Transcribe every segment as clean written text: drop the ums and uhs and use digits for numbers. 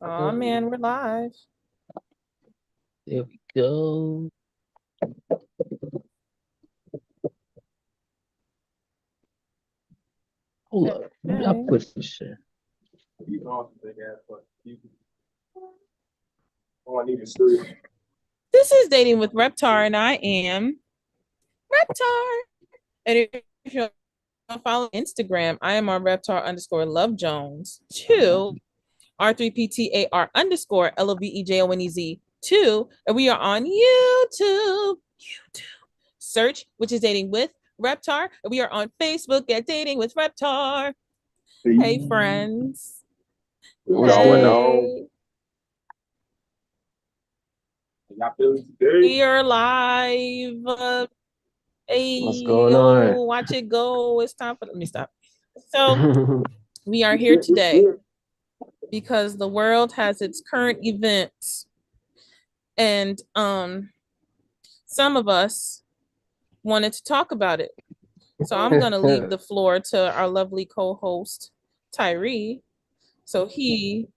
Oh man, we're live. There we go. Hold up. I Okay. put some shit. This is Dating with Reptar, and I am Reptar. And if you're following Instagram, I am on Reptar underscore Love Jones 2, R3PTAR underscore LOVEJONEZ 2, and we are on YouTube. Search, which is Dating with Reptar, and we are on Facebook at Dating with Reptar. Hey, friends. What's going on? Hey. Y'all feeling We today? are live. Hey, What's going yo, on? watch it go. It's time for. Let me stop. So we are here today because the world has its current events, and some of us wanted to talk about it. So I'm gonna leave the floor to our lovely co-host Tyree, so he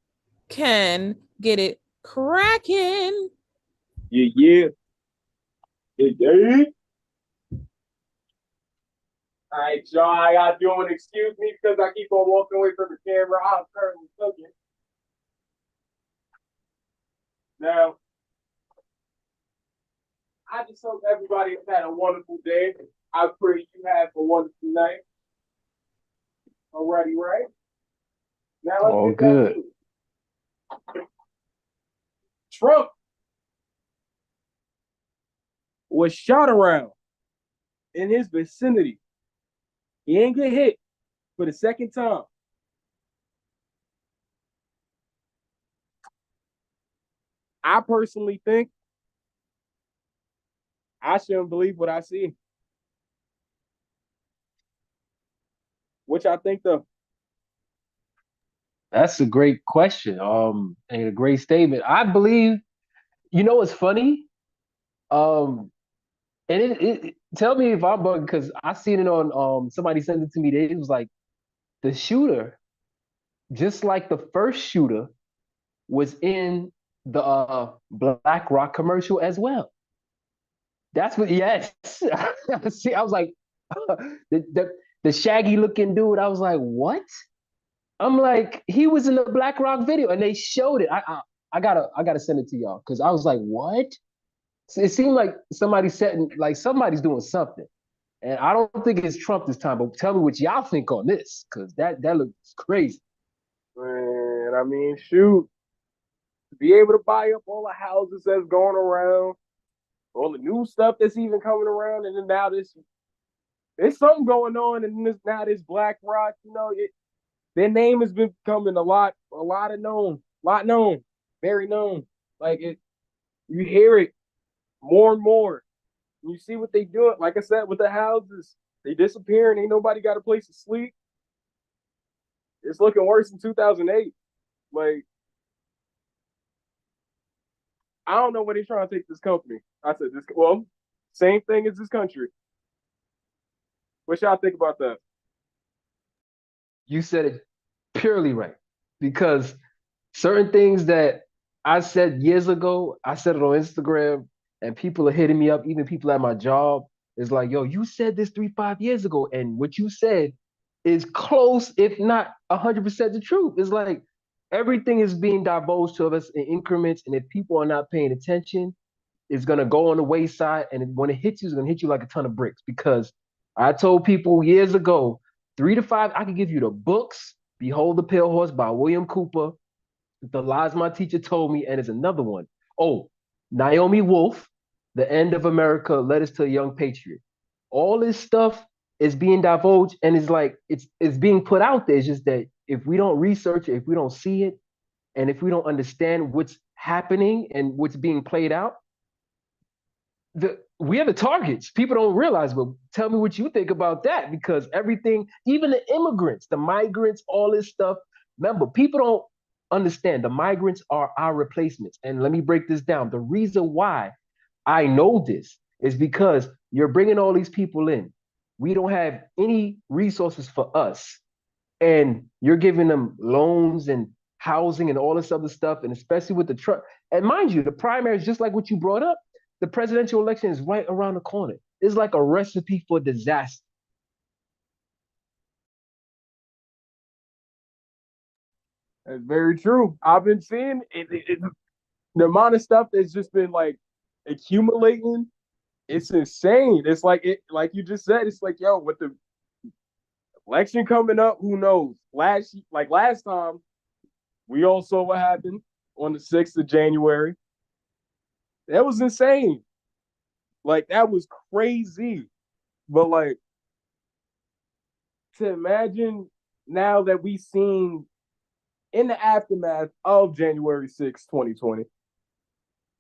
can get it cracking. Yeah, yeah. Yeah, yeah. All right, y'all. How y'all doing? Excuse me because I keep on walking away from the camera. I'm currently cooking. Now, I just hope everybody has had a wonderful day. I pray you have a wonderful night. Alrighty, right? Now let's All get back good. to it. Trump was shot around in his vicinity. He ain't get hit for the second time. I personally think I shouldn't believe what I see. Which I think the That's a great question. And a great statement. I believe, you know what's funny? Um, and it tell me if I'm bugging because I seen it on somebody sent it to me. It was like the shooter, just like the first shooter, was in the Black Rock commercial as well. That's what. Yes. See, I was like, the shaggy looking dude. I was like, what? I'm like, he was in the Black Rock video, and they showed it. I gotta send it to y'all because I was like, what? It seemed like somebody's setting, like somebody's doing something, and I don't think it's Trump this time. But tell me what y'all think on this, because that looks crazy. man, I mean, shoot, to be able to buy up all the houses that's going around, all the new stuff that's even coming around, and then now this, there's something going on, and this now this Black Rock, their name has been becoming a lot of known, lot known, very known. Like it, you hear it more and more. You see what they do. Like I said, with the houses, they disappearing. Ain't nobody got a place to sleep. It's looking worse than 2008. Like I don't know where they're trying to take this company. I said this. Well, same thing as this country. What y'all think about that? You said it purely right because certain things that I said years ago, I said it on Instagram, and people are hitting me up. Even people at my job is like, "Yo, you said this 3, 5 years ago, and what you said is close, if not 100% the truth." It's like everything is being divulged to us in increments, and if people are not paying attention, it's gonna go on the wayside, and when it hits you, it's gonna hit you like a ton of bricks. Because I told people years ago, 3 to 5, I could give you the books. Behold the Pale Horse by William Cooper, The Lies My Teacher Told Me, and there's another one. Oh, Naomi Wolf, The End of America, Letters to a Young Patriot. All this stuff is being divulged and it's like it's being put out there. It's just that if we don't research it, if we don't see it, and if we don't understand what's happening and what's being played out, we are the targets. People don't realize, but tell me what you think about that because everything, even the immigrants, the migrants, all this stuff. Remember, people don't understand the migrants are our replacements. And let me break this down. The reason why I know this is because you're bringing all these people in. We don't have any resources for us, and you're giving them loans and housing and all this other stuff, and especially with the truck. And mind you, the primaries, just like what you brought up, the presidential election is right around the corner. It's like a recipe for disaster. That's very true. I've been seeing the amount of stuff that's just been like accumulating. It's insane. It's like you just said. It's like, yo, with the election coming up, who knows? Last time, we all saw what happened on the 6th of January. That was insane. Like, that was crazy. But like, to imagine now that we've seen in the aftermath of January 6, 2020,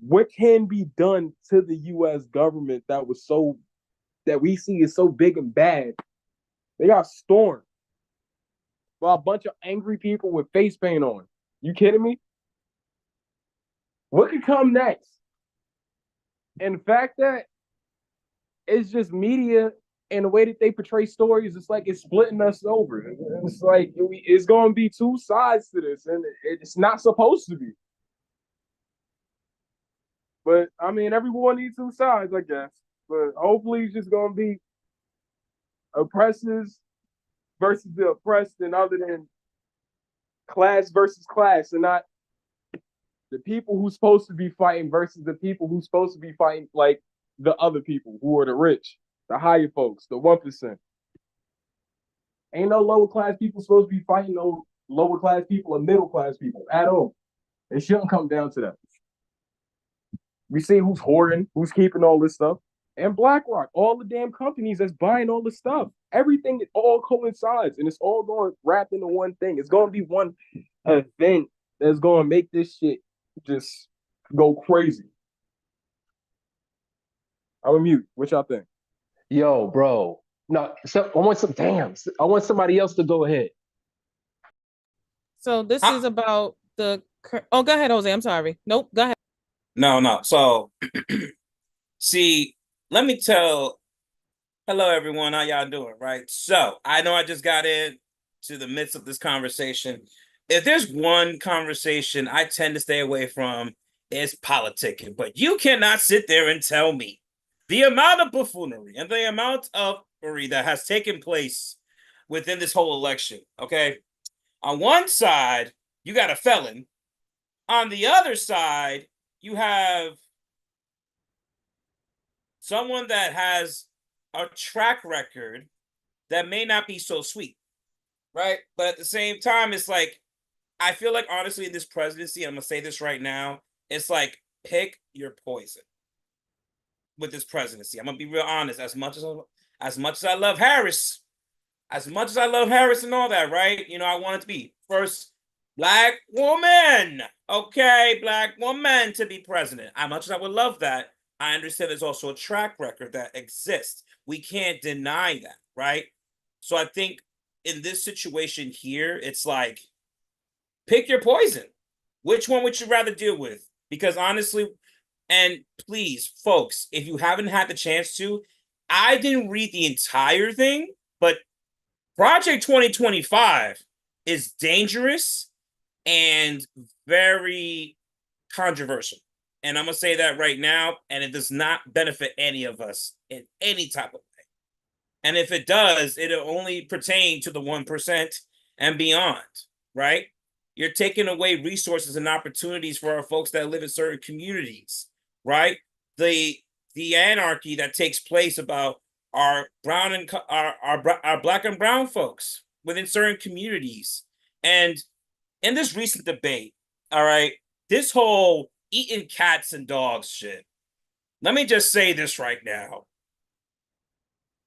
what can be done to the US government that we see is so big and bad. They got stormed by a bunch of angry people with face paint on. You kidding me? What could come next? And the fact that it's just media and the way that they portray stories, it's like it's splitting us over. It's like it's going to be two sides to this, and it's not supposed to be. But I mean, everyone needs two sides, I guess. But hopefully, it's just going to be oppressors versus the oppressed, and other than class versus class, and not the people who's supposed to be fighting versus the people who's supposed to be fighting, like the other people who are the rich, the higher folks, the 1%. Ain't no lower class people supposed to be fighting no lower class people or middle class people at all. It shouldn't come down to that. We see who's hoarding, who's keeping all this stuff. And BlackRock, all the damn companies that's buying all this stuff. Everything, it all coincides, and it's all going wrapped into one thing. It's going to be one event that's going to make this shit just go crazy. I'm a mute. What y'all think? Yo, bro. No, so I want somebody else to go ahead. So this is about the. Oh, go ahead, Jose. I'm sorry. Nope, go ahead. No. So, see, let me tell. Hello, everyone. How y'all doing? Right. So I know I just got in to the midst of this conversation. If there's one conversation I tend to stay away from, it's politicking. But you cannot sit there and tell me the amount of buffoonery and the amount of that has taken place within this whole election. Okay. On one side, you got a felon. On the other side, you have someone that has a track record that may not be so sweet, right? But at the same time, it's like, I feel like, honestly, in this presidency, I'm going to say this right now, it's like, pick your poison with this presidency. I'm going to be real honest. As much as I love Harris, and all that, right? You know, I want it to be first Black woman, okay? Black woman to be president. As much as I would love that, I understand there's also a track record that exists. We can't deny that, right? So I think in this situation here, it's like, pick your poison. Which one would you rather deal with? Because honestly, and please, folks, if you haven't had the chance to, I didn't read the entire thing, but Project 2025 is dangerous and very controversial. And I'm going to say that right now, and it does not benefit any of us in any type of way. And if it does, it'll only pertain to the 1% and beyond, right? You're taking away resources and opportunities for our folks that live in certain communities, right? The anarchy that takes place about our brown and our Black and brown folks within certain communities. And in this recent debate, all right, this whole eating cats and dogs shit, let me just say this right now.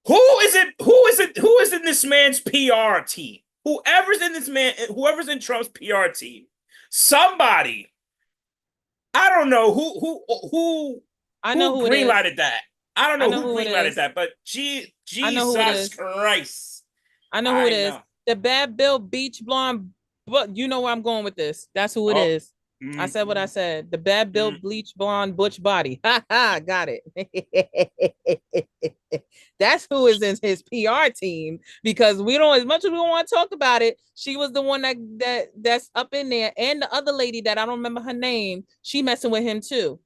Who is in this man's PR team? Whoever's in Trump's PR team, somebody, I don't know who I know who greenlighted that. I don't know who greenlighted is. that, but Jesus Christ. I know who it is. The bad Bill Beach blonde, but you know where I'm going with this. That's who it is. I said what I said. The bad built, bleach blonde, butch body. Ha ha, got it. That's who is in his PR team, because we don't, as much as we want to talk about it, she was the one that's up in there, and the other lady that I don't remember her name, she messing with him too.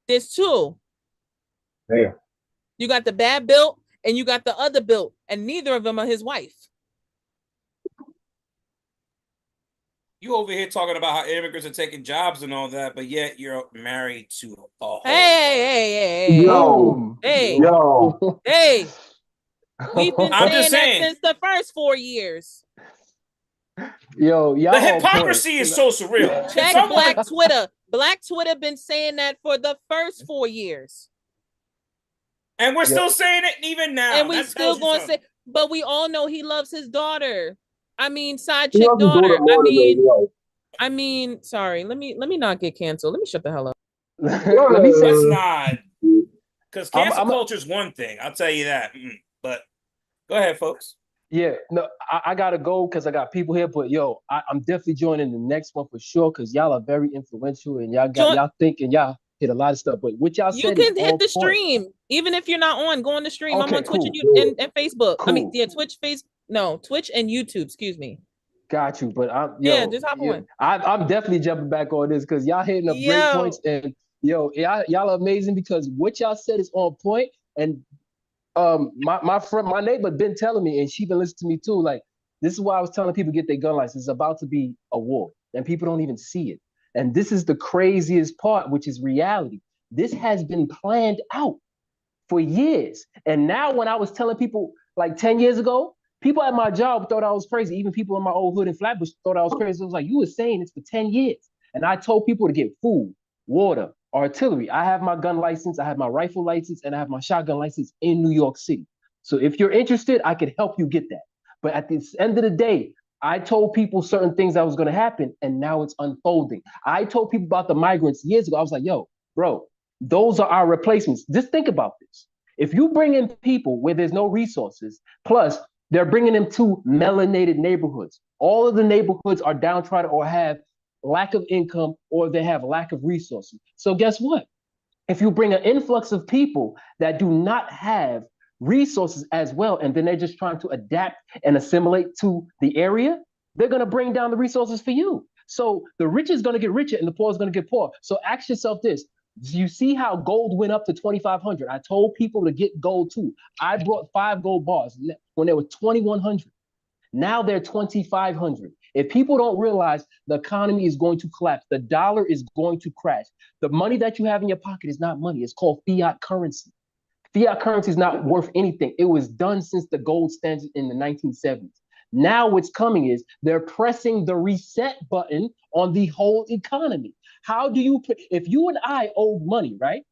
There's two. Yeah. You got the bad built and you got the other built, and neither of them are his wife. You over here talking about how immigrants are taking jobs and all that, but yet you're married to a whole Hey. Yo. Hey. We've been I'm saying just that saying. since the first 4 years. Yo, y'all The on hypocrisy point. is so surreal. Check Someone- Black Twitter. Black Twitter been saying that for the first 4 years. And we're still saying it even now. And we That still tells you gonna something. say, but we all know he loves his daughter. I mean, side He chick loves his daughter. daughter more than his wife. I mean, sorry. Let me not get canceled. Let me shut the hell up. Let me say, Let's not. Because cancel I'm- culture is one thing. I'll tell you that. But go ahead, folks. yeah, no, I gotta go because I got people here. But yo, I'm definitely joining the next one for sure because y'all are very influential and y'all think and y'all hit a lot of stuff. But what y'all You said can is hit on the point. stream, even if you're not on. Go on the stream. I'm Okay, on Twitch cool. and Facebook. I mean, Cool. yeah, Twitch and YouTube. Excuse me. Got you, but Just hop on. I'm definitely jumping back on this because y'all hitting up great points and y'all are amazing because what y'all said is on point. And my neighbor been telling me, and she been listening to me too. Like, this is why I was telling people get their gun license. It's about to be a war, and people don't even see it. And this is the craziest part, which is reality. This has been planned out for years. And now, when I was telling people like 10 years ago, people at my job thought I was crazy. Even people in my old hood in Flatbush thought I was crazy. It was like, you were saying it's for 10 years. And I told people to get food, water, artillery. I have my gun license, I have my rifle license, and I have my shotgun license in New York City. So if you're interested, I could help you get that. But at the end of the day, I told people certain things that was going to happen, and now it's unfolding. I told people about the migrants years ago. I was like, yo, bro, those are our replacements. Just think about this. If you bring in people where there's no resources, plus they're bringing them to melanated neighborhoods. All of the neighborhoods are downtrodden or have lack of income or they have lack of resources. So guess what? If you bring an influx of people that do not have resources as well, and then they're just trying to adapt and assimilate to the area, they're going to bring down the resources for you. So the rich is going to get richer and the poor is going to get poor. So ask yourself this. Do you see how gold went up to 2,500? I told people to get gold too. I brought 5 gold bars when they were 2,100. Now they're 2,500. If people don't realize the economy is going to collapse, the dollar is going to crash. The money that you have in your pocket is not money. It's called fiat currency. Fiat currency is not worth anything. It was done since the gold standard in the 1970s. Now what's coming is they're pressing the reset button on the whole economy. How do you, if you and I owed money, right?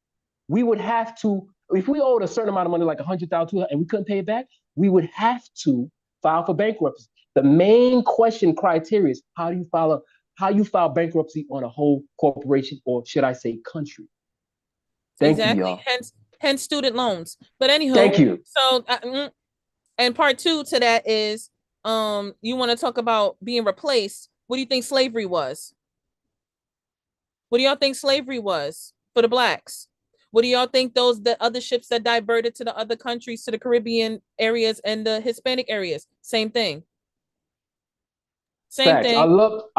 We would have to, if we owed a certain amount of money, like 100,000, and we couldn't pay it back, we would have to file for bankruptcy. The main question criteria is how you file bankruptcy on a whole corporation, or should I say country. Thank you, y'all. Hence student loans. But anyhow, thank you. So and part 2 to that is you want to talk about being replaced. What do you think slavery was? What do y'all think slavery was for the blacks? What do y'all think the other ships that diverted to the other countries, to the Caribbean areas and the Hispanic areas? Same thing. Same thing. I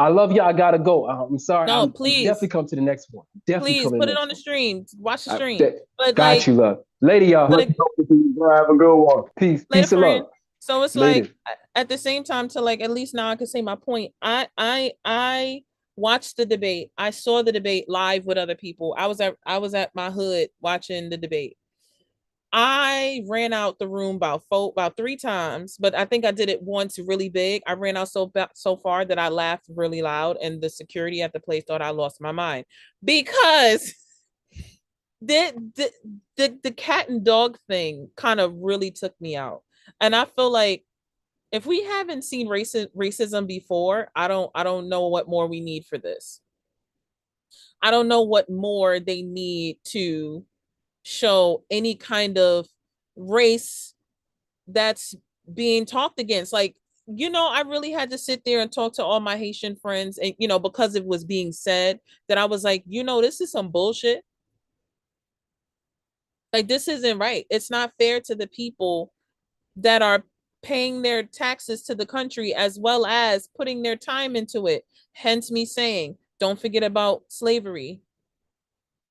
love y'all. I gotta go. I'm sorry. No, please. Definitely come to the next one. Definitely please put it on the stream. Watch the stream. But got you, love. Later, y'all. Have a good one. Peace. Peace and love. So it's later. Like at the same time, to like, at least now I can say my point. I watched the debate. I saw the debate live with other people. I was at my hood watching the debate. I ran out the room about 3 times, but I think I did it once really big. I ran out so far that I laughed really loud, and the security at the place thought I lost my mind because the cat and dog thing kind of really took me out. And I feel like if we haven't seen racism before, I don't know what more we need for this. I don't know what more they need to show any kind of race that's being talked against. Like, I really had to sit there and talk to all my Haitian friends, and because it was being said, that I was like, this is some bullshit. Like, this isn't right. It's not fair to the people that are paying their taxes to the country as well as putting their time into it. Hence me saying, don't forget about slavery.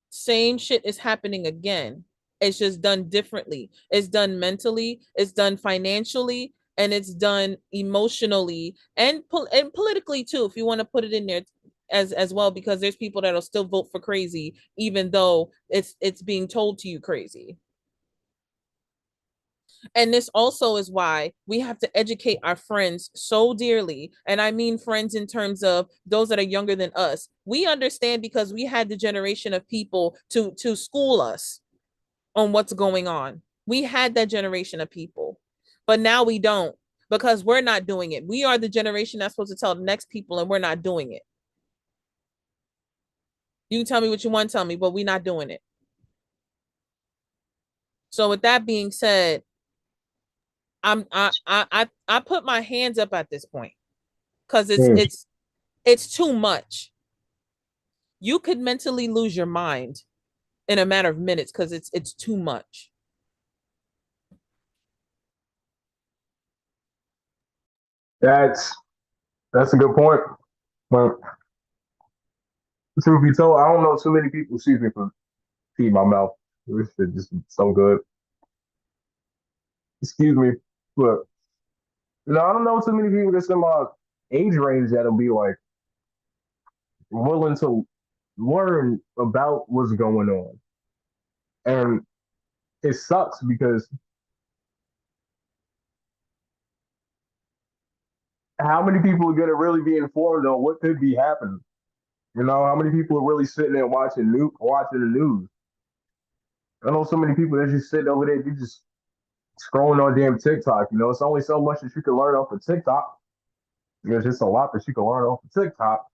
Same shit is happening again. It's just done differently. It's done mentally, it's done financially, and it's done emotionally and politically too, if you want to put it in there as well, because there's people that'll still vote for crazy even though it's being told to you crazy. And this also is why we have to educate our friends so dearly. And I mean friends in terms of those that are younger than us. We understand because we had the generation of people to school us on what's going on. We had that generation of people. But now we don't, because we're not doing it. We are the generation that's supposed to tell the next people, and we're not doing it. You can tell me what you want to tell me, but we're not doing it. So with that being said, I put my hands up at this point, because it's too much. You could mentally lose your mind in a matter of minutes because it's too much. That's a good point. But truth be told, I don't know too many people. Excuse me for feeding my mouth. This shit just so good. Excuse me, but I don't know too many people that's in my age range that'll be like willing to learn about what's going on, and it sucks because how many people are gonna really be informed on what could be happening? How many people are really sitting there watching the news? I know so many people that just sitting over there, you just scrolling on damn TikTok. It's only so much that you can learn off of TikTok. There's just a lot that you can learn off of TikTok.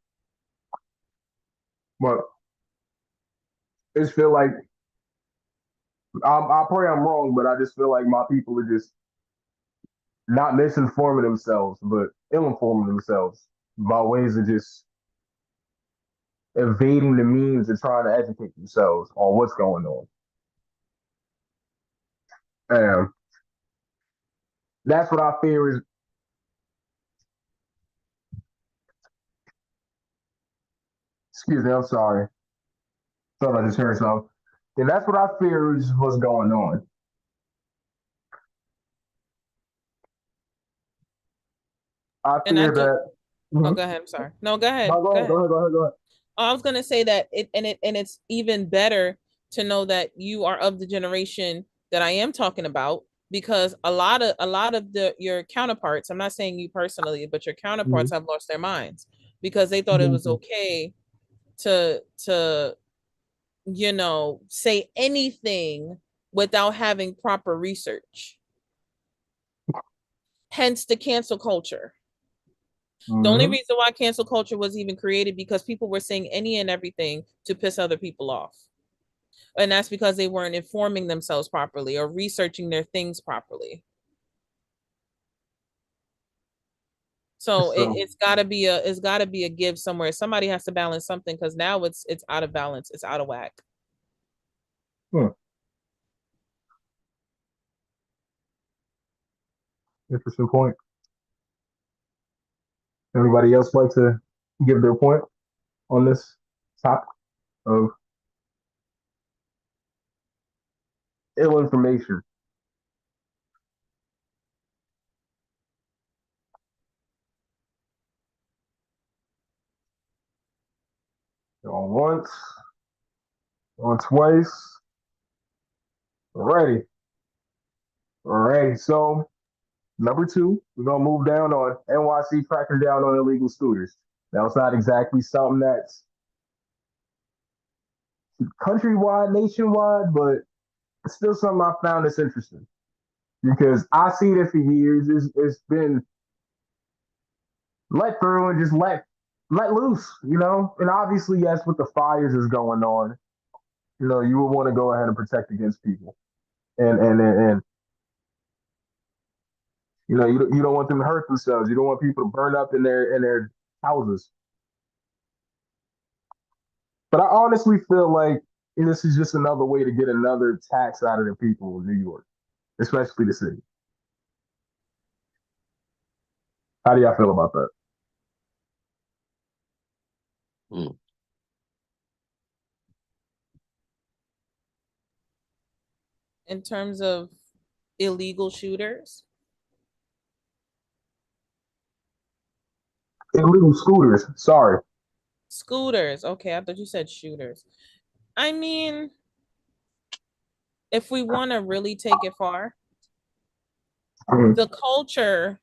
But it's feel like I pray I'm wrong, but I just feel like my people are just not misinforming themselves, but ill-informing themselves about ways of just evading the means of trying to educate themselves on what's going on. And that's what I fear is. Excuse me, I'm sorry. Thought I just heard something. And that's what I fear is what's going on. I And I fear do. that. Oh, Mhm. go ahead. I'm sorry. No, go ahead. No, go Go ahead, go ahead. ahead, go ahead, go ahead. I was gonna say that it's even better to know that you are of the generation that I am talking about, because a lot of your counterparts, I'm not saying you personally, but your counterparts Mhm. have lost their minds because they thought it was Mhm. okay to say anything without having proper research. Hence the cancel culture. The only Mhm. reason why cancel culture was even created because people were saying any and everything to piss other people off. And that's because they weren't informing themselves properly or researching their things properly. So So, it's gotta be a give somewhere. Somebody has to balance something, because now it's out of balance. It's out of whack. hmm, interesting point. Anybody else like to give their point on this topic of ill information? On once, on twice. Alrighty. Alrighty. So number two, we're gonna move down on NYC cracking down on illegal scooters. Now it's not exactly something that's countrywide, nationwide, but it's still something I found that's interesting because I see it for years. It's been let through and just let loose, And obviously, yes, with the fires is going on, you would want to go ahead and protect against people. And You don't want them to hurt themselves. You don't want people to burn up in their houses. But I honestly feel like this is just another way to get another tax out of the people of New York, especially the city. How do y'all feel about that? Mm. In terms of illegal shooters, Illegal scooters. Sorry. scooters. Okay, I thought you said shooters. I mean, if we want to really take it far, Mhm. the culture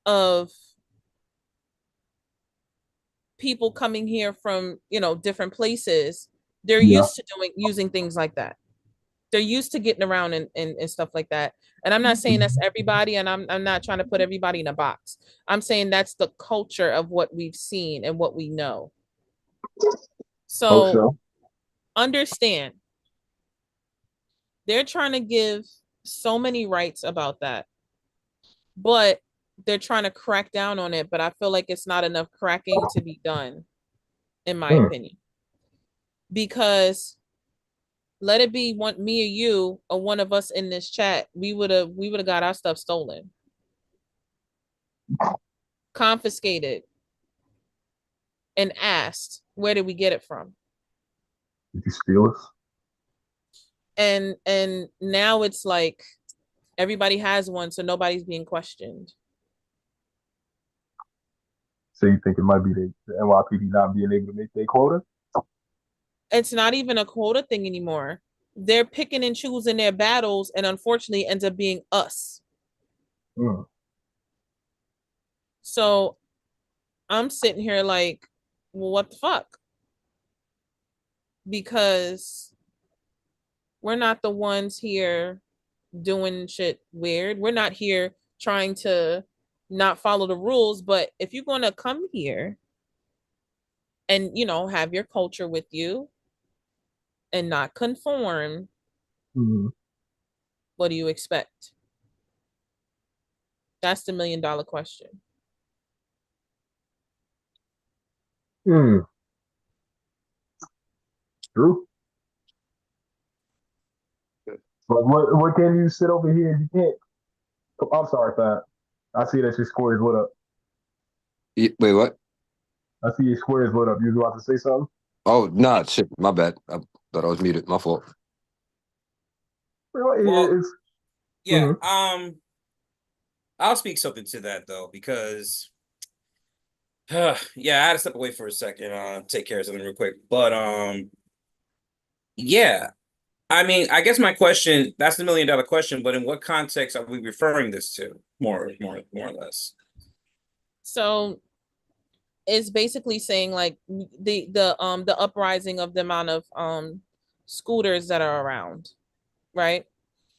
of people coming here from, different places, they're Yeah. used to using things like that. They're used to getting around and stuff like that. And I'm not saying that's everybody, and I'm not trying to put everybody in a box. I'm saying that's the culture of what we've seen and what we know. Hope So so. understand, they're trying to give so many rights about that, but they're trying to crack down on it. But I feel like it's not enough cracking to be done, in my opinion, because let it be me or you or one of us in this chat, we would have got our stuff stolen, confiscated, and asked, where did we get it from? Did you steal us? And now it's like everybody has one, so nobody's being questioned. So you think it might be the NYPD not being able to make their quota? It's not even a quota thing anymore. They're picking and choosing their battles, and unfortunately ends up being us. Mm. So I'm sitting here like, well, what the fuck? Because we're not the ones here doing shit weird. We're not here trying to not follow the rules. But if you're going to come here and, have your culture with you and not conform, what do you expect? That's the $1 million question. True. But what can you sit over here and you can't? Oh, I'm sorry, Fat. I see that your square is lit up. Wait, what? I see your square is lit up. You was about to say something? Oh, nah, shit, my bad. I thought I was muted. My fault. Well, yeah, Mhm. I'll speak something to that though, because yeah, I had to step away for a second, take care of something real quick. But yeah, I mean, I guess my question, that's the $1 million question, but in what context are we referring this to? More or less. So it's basically saying like the uprising of the amount of scooters that are around, right?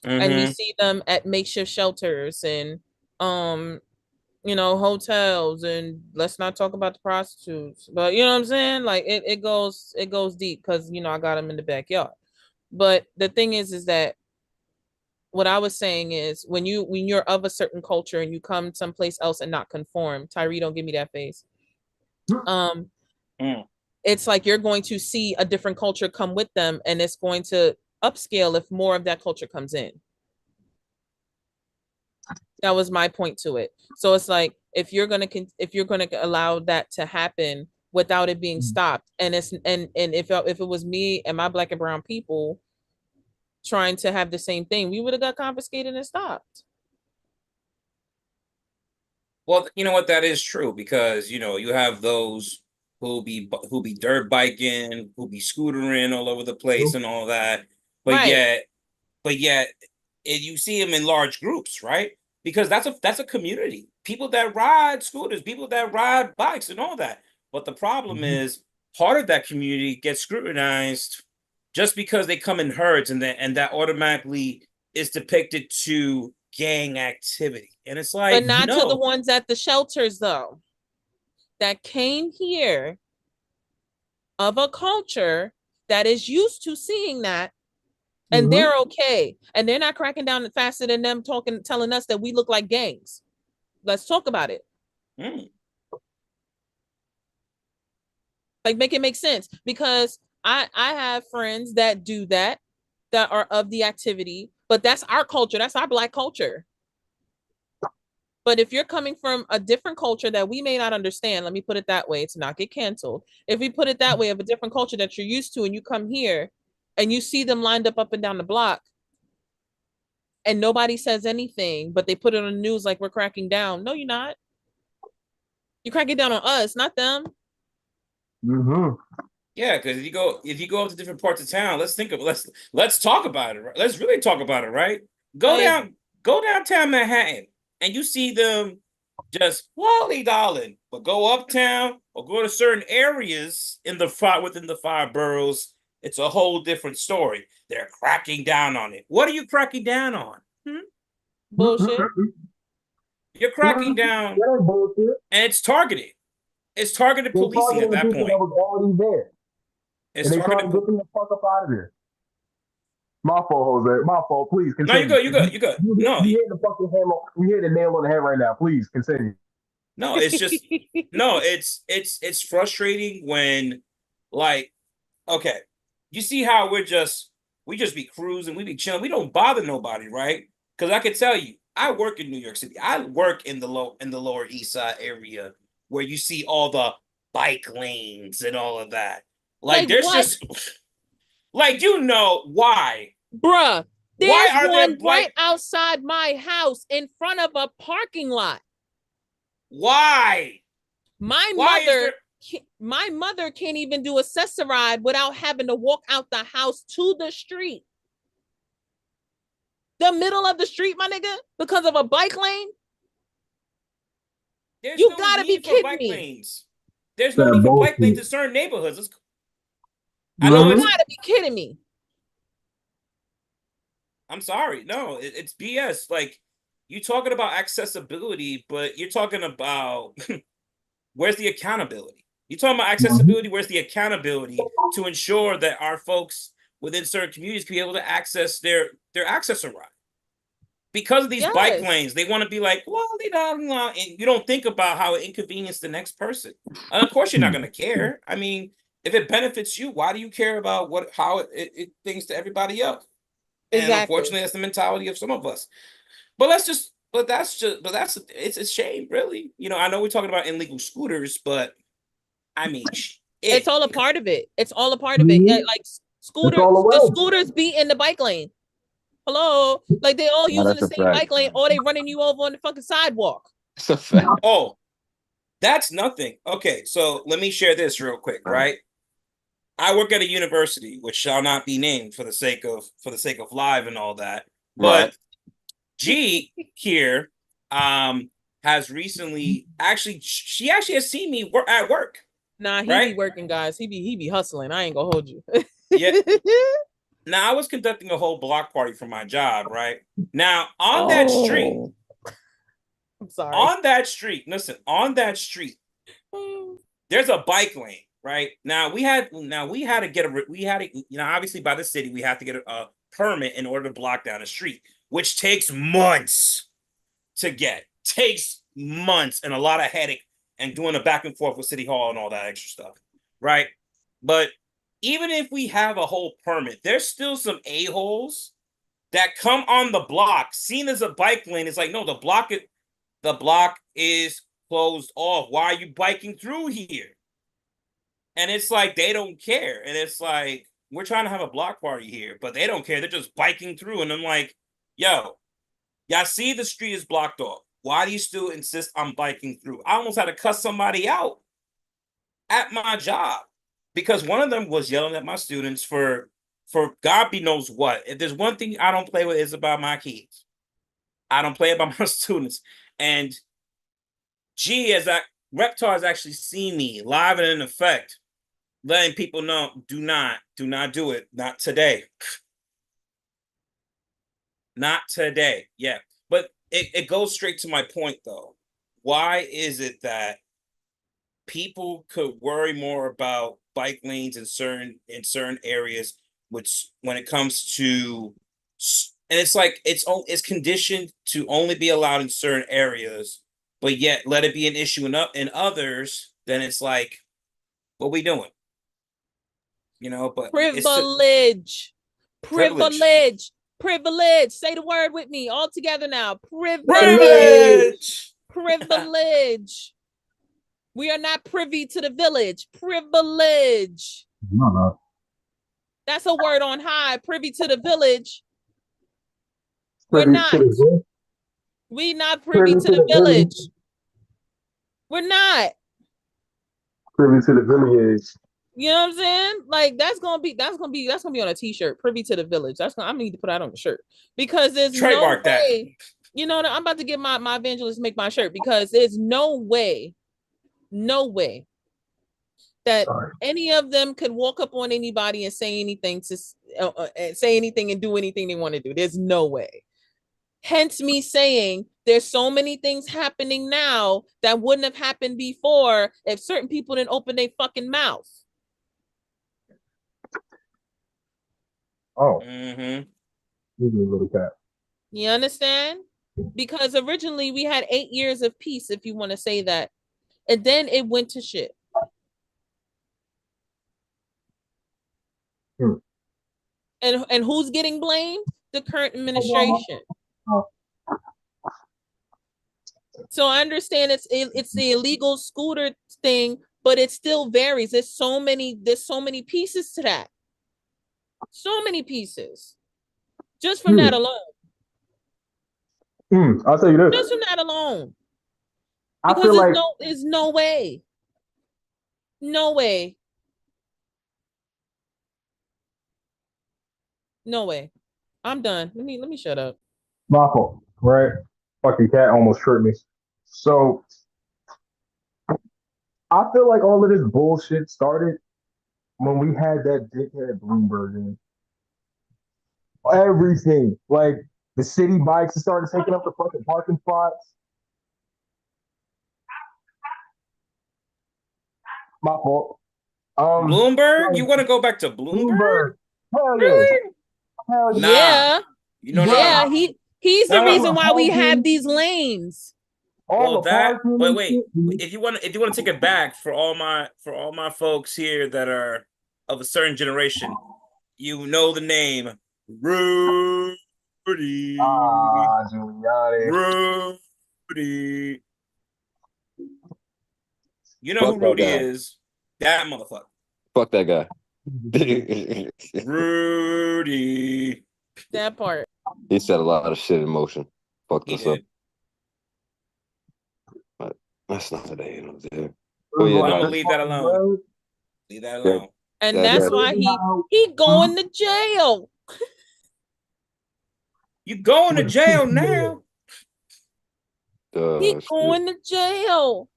And you see them at makeshift shelters and hotels, and let's not talk about the prostitutes, but you know what I'm saying, like it goes deep, because I got them in the backyard. But the thing is that what I was saying is, when you're of a certain culture and you come someplace else and not conform, Tyree, don't give me that face. It's like you're going to see a different culture come with them, and it's going to upscale if more of that culture comes in. That was my point to it. So it's like, if you're gonna allow that to happen without it being stopped, and if it was me and my Black and brown people trying to have the same thing, we would have got confiscated and stopped. Well, you know what, that is true, because you have those who be dirt biking, who be scootering all over the place and all that, but right. yet you see them in large groups, right? Because that's a community. People that ride scooters, people that ride bikes and all that. But the problem is, part of that community gets scrutinized just because they come in herds, and that automatically is depicted to gang activity. And it's like, but not to the ones at the shelters, though, that came here of a culture that is used to seeing that, and Mhm. they're okay, and they're not cracking down faster than them telling us that we look like gangs. Let's talk about it. Mm. Like, make it make sense, because I have friends that do that are of the activity, but that's our culture. That's our Black culture. But if you're coming from a different culture that we may not understand, let me put it that way to not get canceled. If we put it that way, of a different culture that you're used to, and you come here and you see them lined up and down the block, and nobody says anything, but they put it on the news like we're cracking down. No, you're not. You're cracking down on us, not them. Mhm. Yeah, because if you go up to different parts of town, let's talk about it. Right? Let's really talk about it, right? Like, Go downtown Manhattan, and you see them just lolly dolling. But go uptown or go to certain areas within the five boroughs, it's a whole different story. They're cracking down on it. What are you cracking down on? bullshit. You're cracking down, That ain't bullshit. and it's targeted. It's targeted They're policing at targeting the that people that point. was already there, It's and they trying targeted. to get them the fuck up out of there. My fault, Jose. My fault. Please No, you continue. good. You good. You good. No, You hit the fucking hammer. You hit the nail on the head right now. Please continue. no. It's just no. It's frustrating when, like, okay, you see how we just be cruising, we be chilling, we don't bother nobody, right? Because I can tell you, I work in New York City. I work in the Lower East Side area where you see all the bike lanes and all of that. Like, Like, there's what? just like, why? Bruh, Why there's are there one right outside my house in front of a parking lot. Why? My Why is mother, there? my mother can't even do a ride without having to walk out the house to the street. The middle of the street, my nigga, because of a bike lane. There's You no gotta be need for kidding bike me. lanes. There's no That need for bike lanes bullshit. in certain neighborhoods. I You know Mhm. it's. gotta be kidding me. I'm sorry. No, it's BS. Like, you talking about accessibility, but you're talking about where's the accountability? You talking about Mhm. accessibility? Where's the accountability to ensure that our folks within certain communities can be able to access their access right? Because of these bike Yes, lanes, they want to be like, well, and you don't think about how it inconveniences the next person. And of course, you're not going to care. I mean, if it benefits you, why do you care about how it things to everybody else? And exactly. unfortunately, that's the mentality of some of us. But that's it's a shame, really. I know we're talking about illegal scooters, but I mean, It's it. all a part of it. It's all a part of it. Yeah, Mhm. like It's all the around. scooters be in the bike lane. Hello, like they all No, using that's the a same fact. bike lane, or they running you over on the fucking sidewalk. It's a fact. Oh, that's nothing. Okay, so let me share this real quick, right? I work at a university, which shall not be named for the sake of live and all that. Right. But G here has recently she actually has seen me at work, Nah, he be right? working, guys. He be hustling. I ain't gonna hold you. Yeah. Now I was conducting a whole block party for my job, right? Now Oh, I'm sorry. listen, on that street, there's a bike lane, right? Now we had to get obviously by the city we have to get a permit in order to block down the street, which takes months to get. Takes months and a lot of headache and doing a back and forth with City Hall and all that extra stuff, right? But even if we have a whole permit, there's still some a-holes that come on the block, seen as a bike lane. It's like, no, the block is closed off. Why are you biking through here? And it's like they don't care. And it's like, we're trying to have a block party here, but they don't care. They're just biking through. And I'm like, yo, y'all see the street is blocked off. Why do you still insist on biking through? I almost had to cuss somebody out at my job because one of them was yelling at my students for God be knows what. If there's one thing I don't play with, it's about my kids. I don't play about my students. And G, as Reptar has actually seen me live and in effect, letting people know, do not do it. Not today. Not today. Yeah. But it goes straight to my point though. Why is it that people could worry more about bike lanes in certain areas which when it comes to, and it's like it's conditioned to only be allowed in certain areas, but yet let it be an issue in others. Then it's like, what we doing? But Privilege. Privilege. Privilege. Privilege. Say the word with me all together now. Privilege. Privilege. We are not privy to the village. Privilege. No. That's a word on high. Privy to the village. We're not. We not privy to the village. We're not. Privy to the village. You know what I'm saying? Like that's gonna be on a t-shirt. Privy to the village. I'm gonna need to put that on the shirt because there's trademark no way. You know, I'm about to get my evangelist to make my shirt because there's no way that any of them could walk up on anybody and say anything and do anything they want to do. There's no way. Hence me saying there's so many things happening now that wouldn't have happened before if certain people didn't open their fucking mouth. Oh. Mm-hmm. Little cat. You understand? Because originally we had 8 years of peace, if you want to say that. And then it went to shit. And who's getting blamed? The current administration. So I understand it's the illegal scooter thing, but it still varies. There's so many pieces to that. So many pieces. Just from that alone. I'll tell you this. Just from that alone. I because feel like there's no way. No way. No way. I'm done. Let me shut up. My fault, right? Fucking cat almost tripped me. So I feel like all of this bullshit started when we had that dickhead Bloomberg in. Everything. Like the city bikes started taking up the fucking parking spots. My fault. Bloomberg? You want to go back to Bloomberg? Hell really? Yeah. Hell Nah. Yeah. You know, yeah, nah. He's the reason why we have these lanes. Well, that. Wait. If you want to take it back for all my folks here that are of a certain generation, you know the name Rudy. Giuliani. Rudy. You know who Rudy is? That motherfucker. Fuck that guy. Rudy. That part. He set a lot of shit in motion. Fuck this up. But that's not today. You know what I'm saying? Oh, yeah, I'm gonna leave that alone. Leave that alone. And that's why he going to jail. You going to jail now? He going to jail.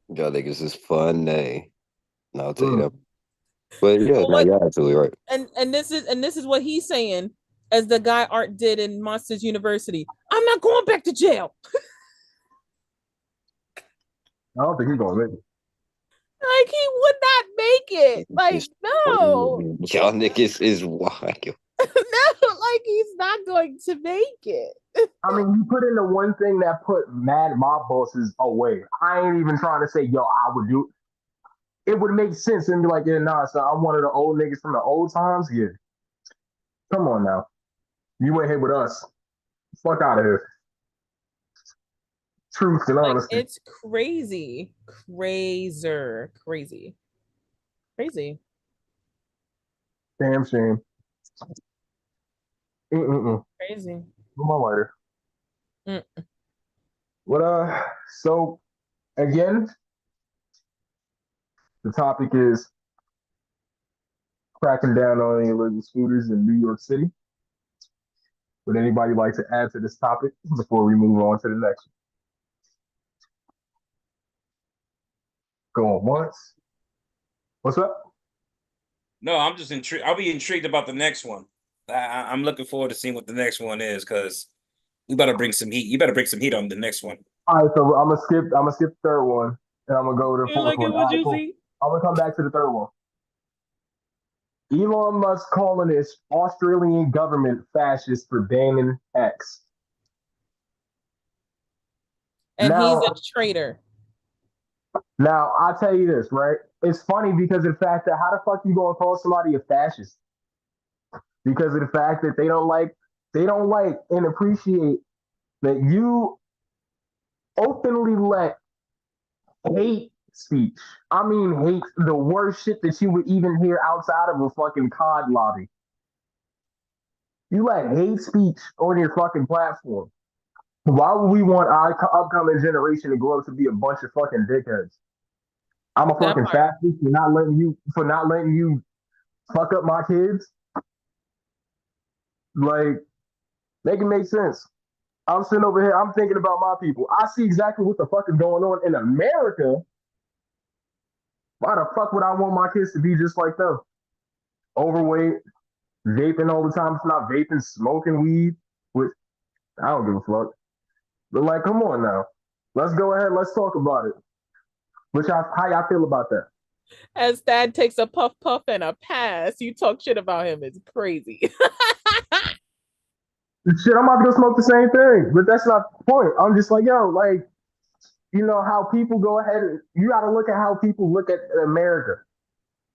Y'all niggas is funny. No, I'll tell you that. But yeah, no, you're absolutely right. And this is what he's saying, as the guy Art did in Monsters University. I'm not going back to jail. I don't think he's gonna make it. Like he would not make it. Like no. Y'all niggas is wild. No, like he's not going to make it. I mean, you put in the one thing that put mad mob bosses away. I ain't even trying to say, yo, I would do. It would make sense and be like, yeah, nah, so I'm one of the old niggas from the old times. Yeah, come on now, you ain't here with us. Fuck out of here. Truth and honesty. It's crazy. Damn shame. Crazy. My lighter. What so again, the topic is cracking down on illegal scooters in New York City. Would anybody like to add to this topic before we move on to the next one? Going once. What's up? No, I'm just intrigued. I'll be intrigued about the next one. I'm looking forward to seeing what the next one is because we better bring some heat. You better bring some heat on the next one. All right, so I'm gonna skip the third one and I'm gonna go to the fourth one. What you see? I'm gonna come back to the third one. Elon Musk calling this Australian government fascist for banning X. And Now, he's a traitor. Now, I'll tell you this, right? It's funny because of the fact that how the fuck you gonna call somebody a fascist? Because of the fact that they don't like and appreciate that you openly let hate speech. I mean hate, the worst shit that you would even hear outside of a fucking COD lobby. You let hate speech on your fucking platform. Why would we want our upcoming generation to grow up to be a bunch of fucking dickheads? I'm a That fucking part. fascist for not letting you fuck up my kids. Like, make it make sense. I'm sitting over here, I'm thinking about my people. I see exactly what the fuck is going on in America. Why the fuck would I want my kids to be just like them? Overweight, vaping all the time. It's not vaping, smoking weed, which I don't give a fuck. But like, come on now. Let's go ahead, let's talk about it. How y'all feel about that? As Dad takes a puff and a pass, you talk shit about him. It's crazy. Shit, I'm about to go smoke the same thing, but that's not the point. I'm just like, yo, like, you know how people go ahead and you got to look at how people look at America.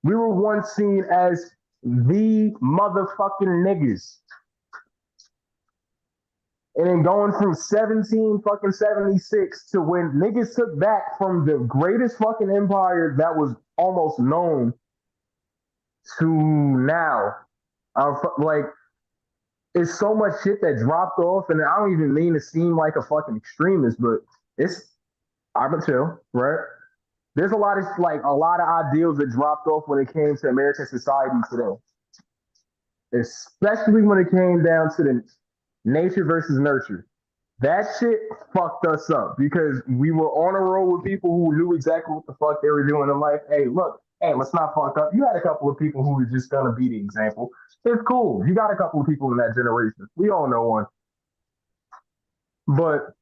We were once seen as the motherfucking niggas. And then going from 1776 to when niggas took back from the greatest fucking empire that was almost known to now. Like, it's so much shit that dropped off, and I don't even mean to seem like a fucking extremist, but I'm a chill, right? There's a lot of ideals that dropped off when it came to American society today, especially when it came down to the nature versus nurture. That shit fucked us up because we were on a roll with people who knew exactly what the fuck they were doing in life. Hey, look, let's not fuck up. You had a couple of people who were just gonna be the example. It's cool. You got a couple of people in that generation. We all know one. But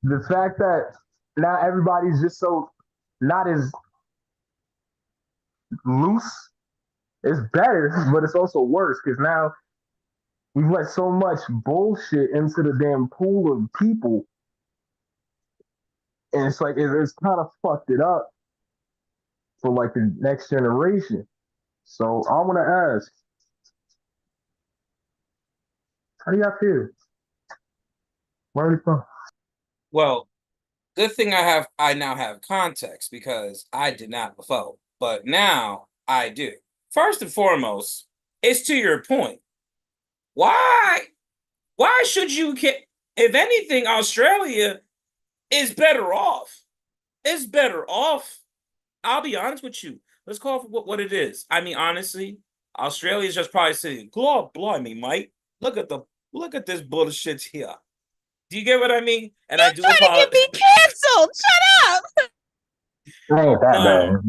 the fact that now everybody's just so not as loose is better, but it's also worse because now we've let so much bullshit into the damn pool of people. And it's like, it's kind of fucked it up for like the next generation. So I want to ask, how do y'all feel? Where are you from? Well, good thing I now have context because I did not before, but now I do. First and foremost, it's to your point. Why should you care? If anything, Australia is better off. It's better off. I'll be honest with you. Let's call it for what it is. I mean, honestly, Australia is just probably saying, "God blimey, Mike. Look at this bullshit here." Do you get what I mean? And I do apologize. Get me canceled. Shut up. Ain't that bad.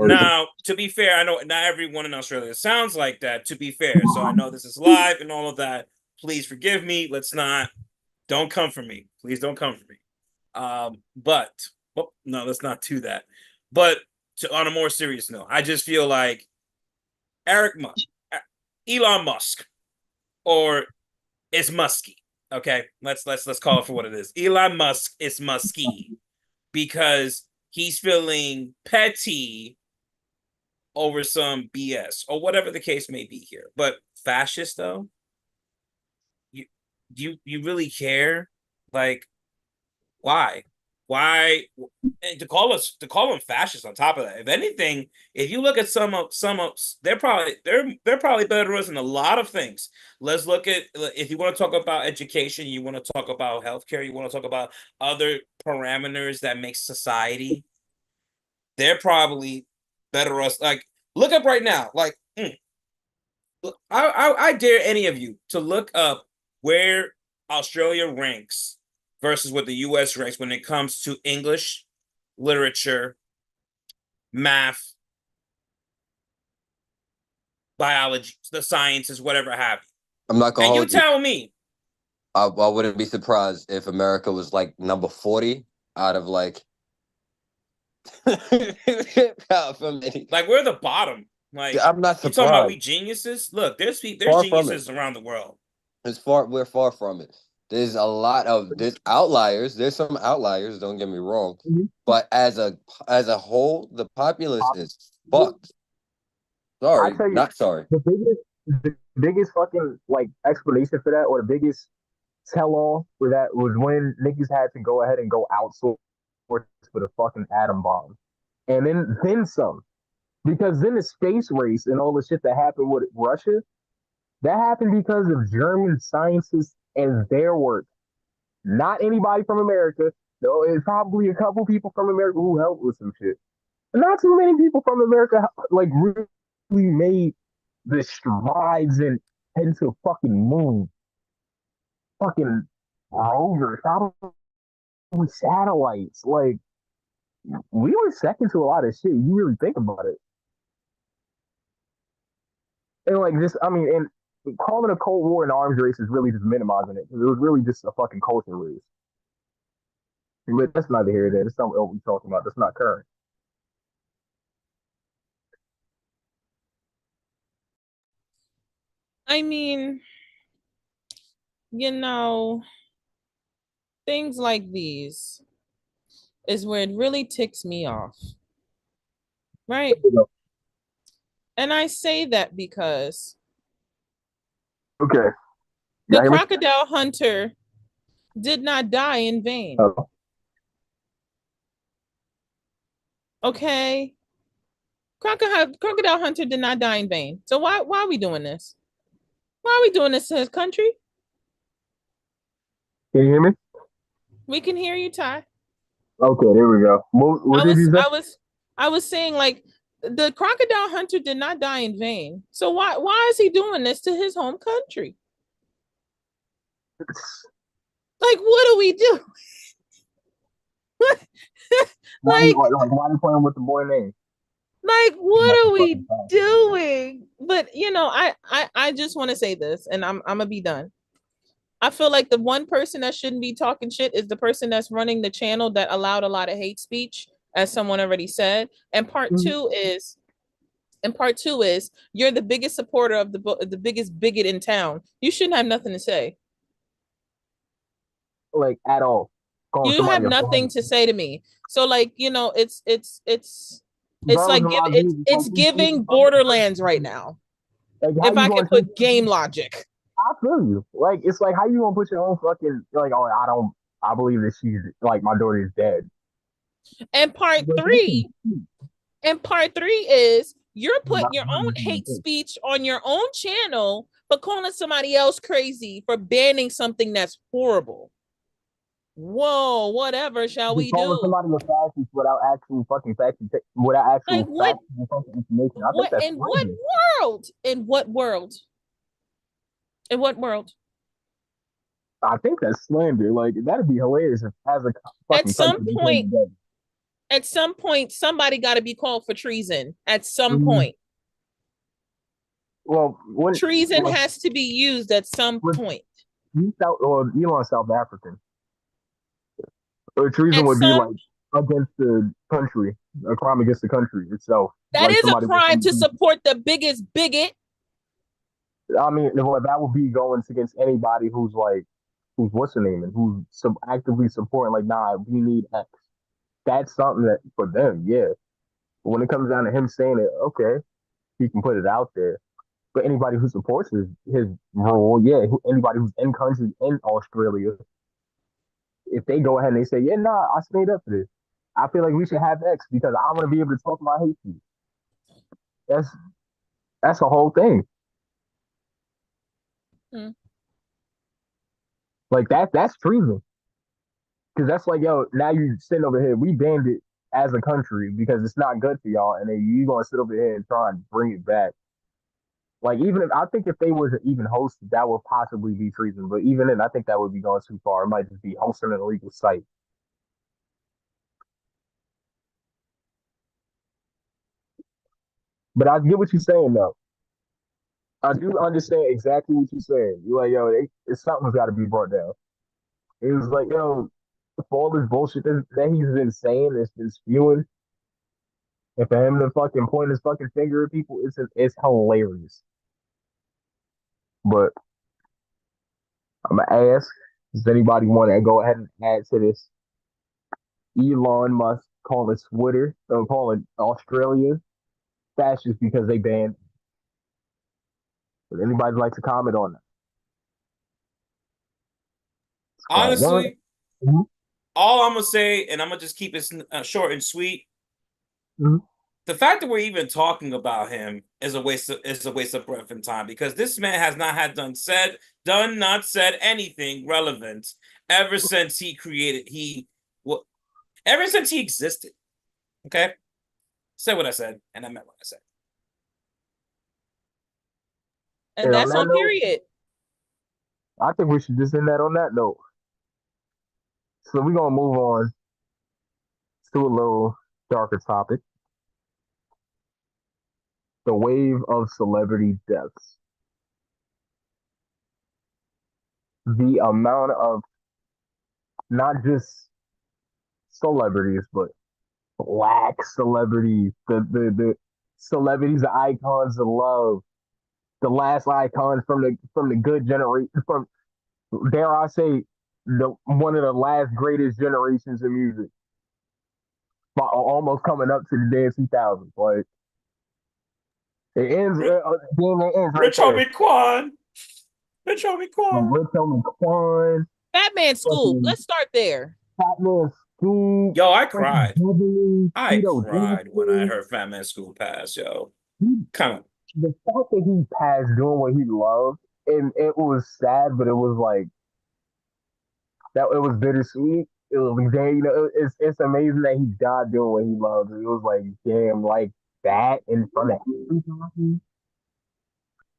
Now, to be fair, I know not everyone in Australia sounds like that, to be fair. So I know this is live and all of that. Please forgive me. Don't come for me. Please don't come for me. No, let's not do that. But on a more serious note, I just feel like Elon Musk, or it's Muskie. Okay, let's call it for what it is. Elon Musk is Muskie because he's feeling petty over some BS or whatever the case may be here. But fascist though, you really care? Like, why? And to call them fascists on top of that. If anything, if you look at some of they're probably better than us in a lot of things. Let's look at, if you want to talk about education, you want to talk about healthcare, you want to talk about other parameters that make society, they're probably better us. Like, look up right now. Like, I dare any of you to look up where Australia ranks versus what the US ranks when it comes to English, literature, math, biology, the sciences, whatever have you. I'm not gonna And you hold you. tell me. I wouldn't be surprised if America was like number 40 out of like Like, we're the bottom. Like, I'm not you talking about we surprised. geniuses? Look, there's Far from it. geniuses around the world. We're far from it. There's outliers. There's some outliers, don't get me wrong. Mhm. But as a whole, the populace is fucked. Sorry, tell you- not sorry. The biggest fucking like explanation for that, or the biggest tell all for that, was when niggas had to go ahead and go outsource for the fucking atom bomb, and then some, because then the space race and all the shit that happened with Russia, that happened because of German scientists and their work, not anybody from America. Though it's probably a couple people from America who helped with some shit. Not too many people from America like really made the strides and head to fucking moon, fucking rovers, probably satellites. Like we were second to a lot of shit. You really think about it, and like this, I mean, and calling a Cold War an arms race is really just minimizing it, because it was really just a fucking culture race. But that's neither here nor there. That's not what we're talking about. That's not current. I mean, you know, things like these is where it really ticks me off. Right? And I say that because Okay. the crocodile hunter did not die in vain. Okay? Crocodile hunter did not die in vain. So why are we doing this? Why are we doing this to his country? Can you hear me? We can hear you, Ty. Okay, there we go. What did you say? I was saying, like, the crocodile hunter did not die in vain. So why is he doing this to his home country? Like, what do we do? Like, why are you playing with the boy name? Like, what are we doing? But you know, I just want to say this, and I'm gonna be done. I feel like the one person that shouldn't be talking shit is the person that's running the channel that allowed a lot of hate speech, as someone already said. And part two is you're the biggest supporter of the biggest bigot in town. You shouldn't have nothing to say. Like at all. You have nothing to say to me. So like, you know, it's like it's giving Borderlands right now. Like, if I could put game logic. I feel you. Like, it's like, how you gonna put your own fucking, like, oh, I believe that she's, like, my daughter is dead. And part three is you're putting your own hate speech on your own channel, but calling somebody else crazy for banning something that's horrible. Whoa, whatever shall we do? Calling somebody a fascist without actual fucking facts, without actual like what, fucking information. I think that's in what world? In what world? In what world? I think that's slander. Like, that'd be hilarious if as a fucking at some point, somebody got to be called for treason. At some point. Well, treason has to be used at some point. Elon's South African. Or treason would be like against the country, a crime against the country itself. That like is a crime to support the biggest bigot. I mean, well, that would be going against anybody who's what's the name, and who's actively supporting, like, nah, we need X. That's something that for them, yeah. But when it comes down to him saying it, okay, he can put it out there. But anybody who supports his rule, yeah, anybody who's in country in Australia, if they go ahead and they say, yeah, nah, I stayed up for this, I feel like we should have X because I want to be able to talk about hate speech. That's the whole thing. Like that's treason. Because that's like, yo, now you sitting over here, we banned it as a country because it's not good for y'all, and then you gonna sit over here and try and bring it back. Like, even if I think if they were to even host, that would possibly be treason. But even then, I think that would be going too far. It might just be hosting an illegal site. But I get what you're saying, though. I do understand exactly what you're saying. You're like, yo, something's got to be brought down. It was like, yo, for all this bullshit that he's been saying, that's been spewing, And for him to fucking point his fucking finger at people, it's hilarious. But I'm gonna ask, does anybody want to go ahead and add to this? Elon Musk calling Twitter, or calling Australia fascist because they banned. Would anybody like to comment on that? Honestly, Mhm. all I'm gonna say, and I'm gonna just keep it short and sweet. Mhm. The fact that we're even talking about him is a waste of breath and time, because this man has not had not said anything relevant ever since ever since he existed. Okay, said what I said, and I meant what I said. And And on that's that on note, period. I think we should just end that on that note. So we're gonna move on to a little darker topic. The wave of celebrity deaths. The amount of not just celebrities, but black celebrities, the celebrities, the icons of love, the last icons from the good generation, from, dare I say, the one of the last greatest generations of music, almost coming up to the day of 2000. Like it ends, then it ends right Rich there. Homie Quan. Rich Homie Quan. Rich Homie Quan, Batman School. fucking Let's start there. Batman Scoop, Yo, I fucking cried. Jubilee, I Tito cried when I Jackson. heard Fat Man School pass, yo. He, Kind of. the fact that he passed doing what he loved, and it was sad, but it was like that. It was bittersweet. It was like, damn, it's amazing that he died doing what he loved. It was like, damn, like that in front of everybody.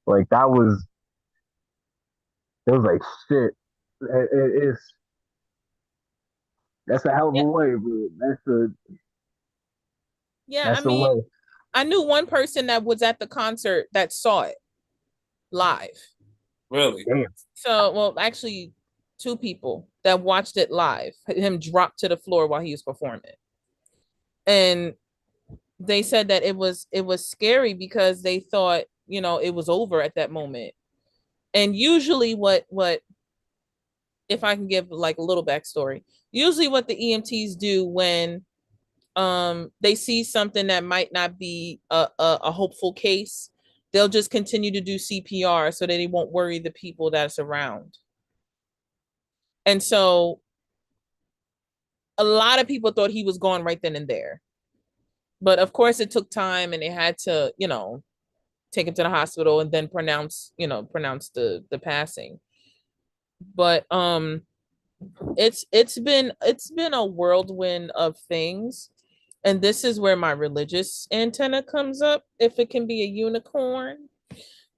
Like that was, it was like shit. It's that's a hell of Yeah, a way, but yeah. I that's the mean, way. I knew one person that was at the concert that saw it live. Really. Damn. So, well, actually, two people that watched it live. Him drop to the floor while he was performing, and they said that it was scary because they thought it was over at that moment. And usually, what if I can give like a little backstory? Usually, what the EMTs do when they see something that might not be a hopeful case, they'll just continue to do CPR so that they won't worry the people that's around. And so a lot of people thought he was gone right then and there. But of course it took time and they had to, take him to the hospital and then pronounce the passing. But it's been a whirlwind of things. And this is where my religious antenna comes up, if it can be a unicorn.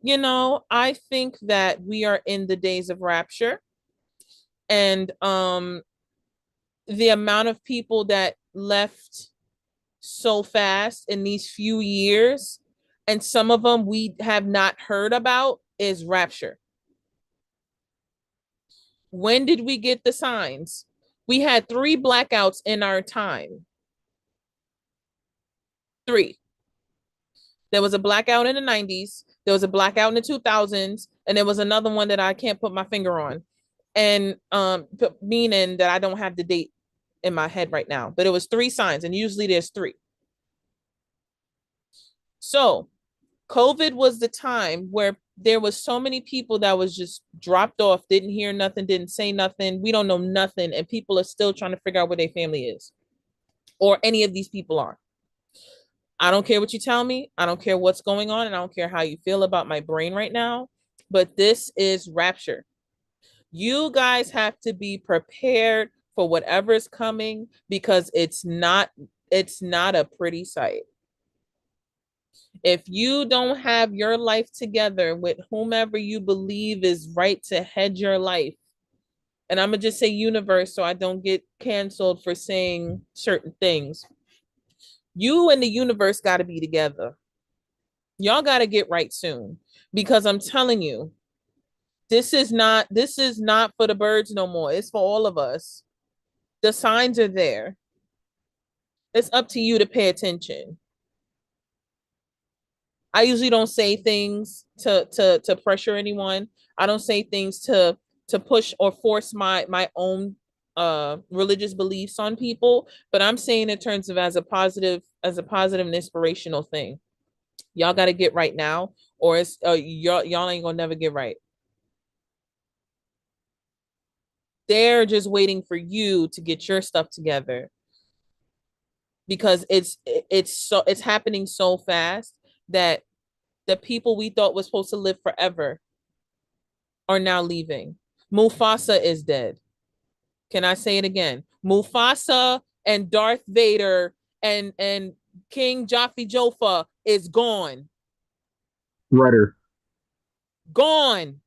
I think that we are in the days of rapture, and the amount of people that left so fast in these few years, and some of them we have not heard about, is rapture. When did we get the signs? We had 3 blackouts in our time. 3. There was a blackout in the 90s, there was a blackout in the 2000s, and there was another one that I can't put my finger on. And meaning that I don't have the date in my head right now, but it was 3 signs, and usually there's 3. So COVID was the time where there was so many people that was just dropped off, didn't hear nothing, didn't say nothing. We don't know nothing. And people are still trying to figure out where their family is, or any of these people are. I don't care what you tell me. I don't care what's going on. And I don't care how you feel about my brain right now. But this is rapture. You guys have to be prepared for whatever is coming, because it's not a pretty sight. If you don't have your life together with whomever you believe is right to head your life, and I'm gonna just say universe so I don't get canceled for saying certain things, you and the universe got to be together. Y'all got to get right soon, because I'm telling you, this is not for the birds no more. It's for all of us. The signs are there. It's up to you to pay attention. I usually don't say things to pressure anyone. I don't say things to push or force my own religious beliefs on people, but I'm saying in terms of as a positive and inspirational thing. Y'all got to get right now, or it's y'all ain't gonna never get right. They're just waiting for you to get your stuff together because it's happening so fast that the people we thought was supposed to live forever are now leaving. Mufasa is dead. Can I say it again? Mufasa and Darth Vader and King Jaffe Joffa is gone. Rudder. Gone.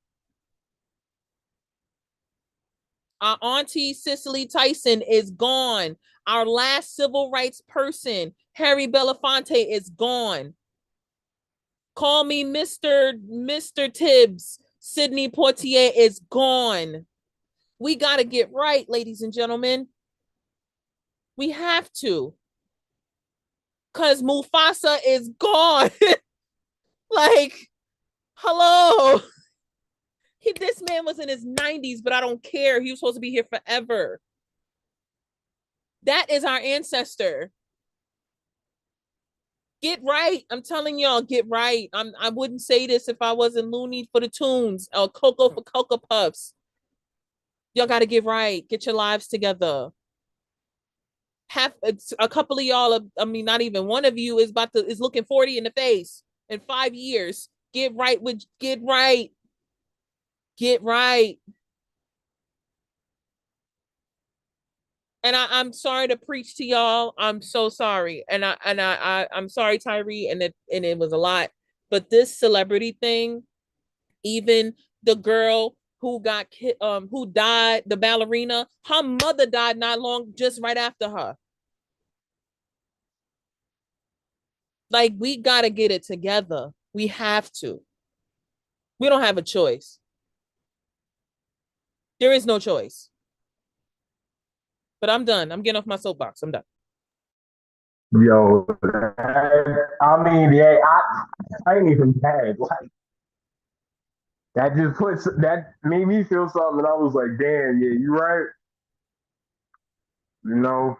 Our auntie Cicely Tyson is gone. Our last civil rights person, Harry Belafonte, is gone. Call me Mr. Tibbs. Sidney Poitier is gone. We got to get right, ladies and gentlemen. We have to. Because Mufasa is gone. Like, hello. This man was in his 90s, but I don't care. He was supposed to be here forever. That is our ancestor. Get right. I'm telling y'all, get right. I wouldn't say this if I wasn't Looney for the Tunes or Cocoa for Cocoa Puffs. Y'all got to get right. Get your lives together. Half a couple of y'all, I mean, not even one of you is looking 40 in the face in 5 years. Get right. Get right. And I'm sorry to preach to y'all. I'm so sorry. And I'm sorry, Tyree, and it was a lot. But this celebrity thing, even the girl who died, the ballerina, her mother died not long, just right after her. Like, we gotta get it together. We have to. We don't have a choice. There is no choice. But I'm done. I'm getting off my soapbox. I'm done. Yo, I mean, yeah, I ain't even mad. Like, that made me feel something, and I was like, damn, yeah, you right. You know,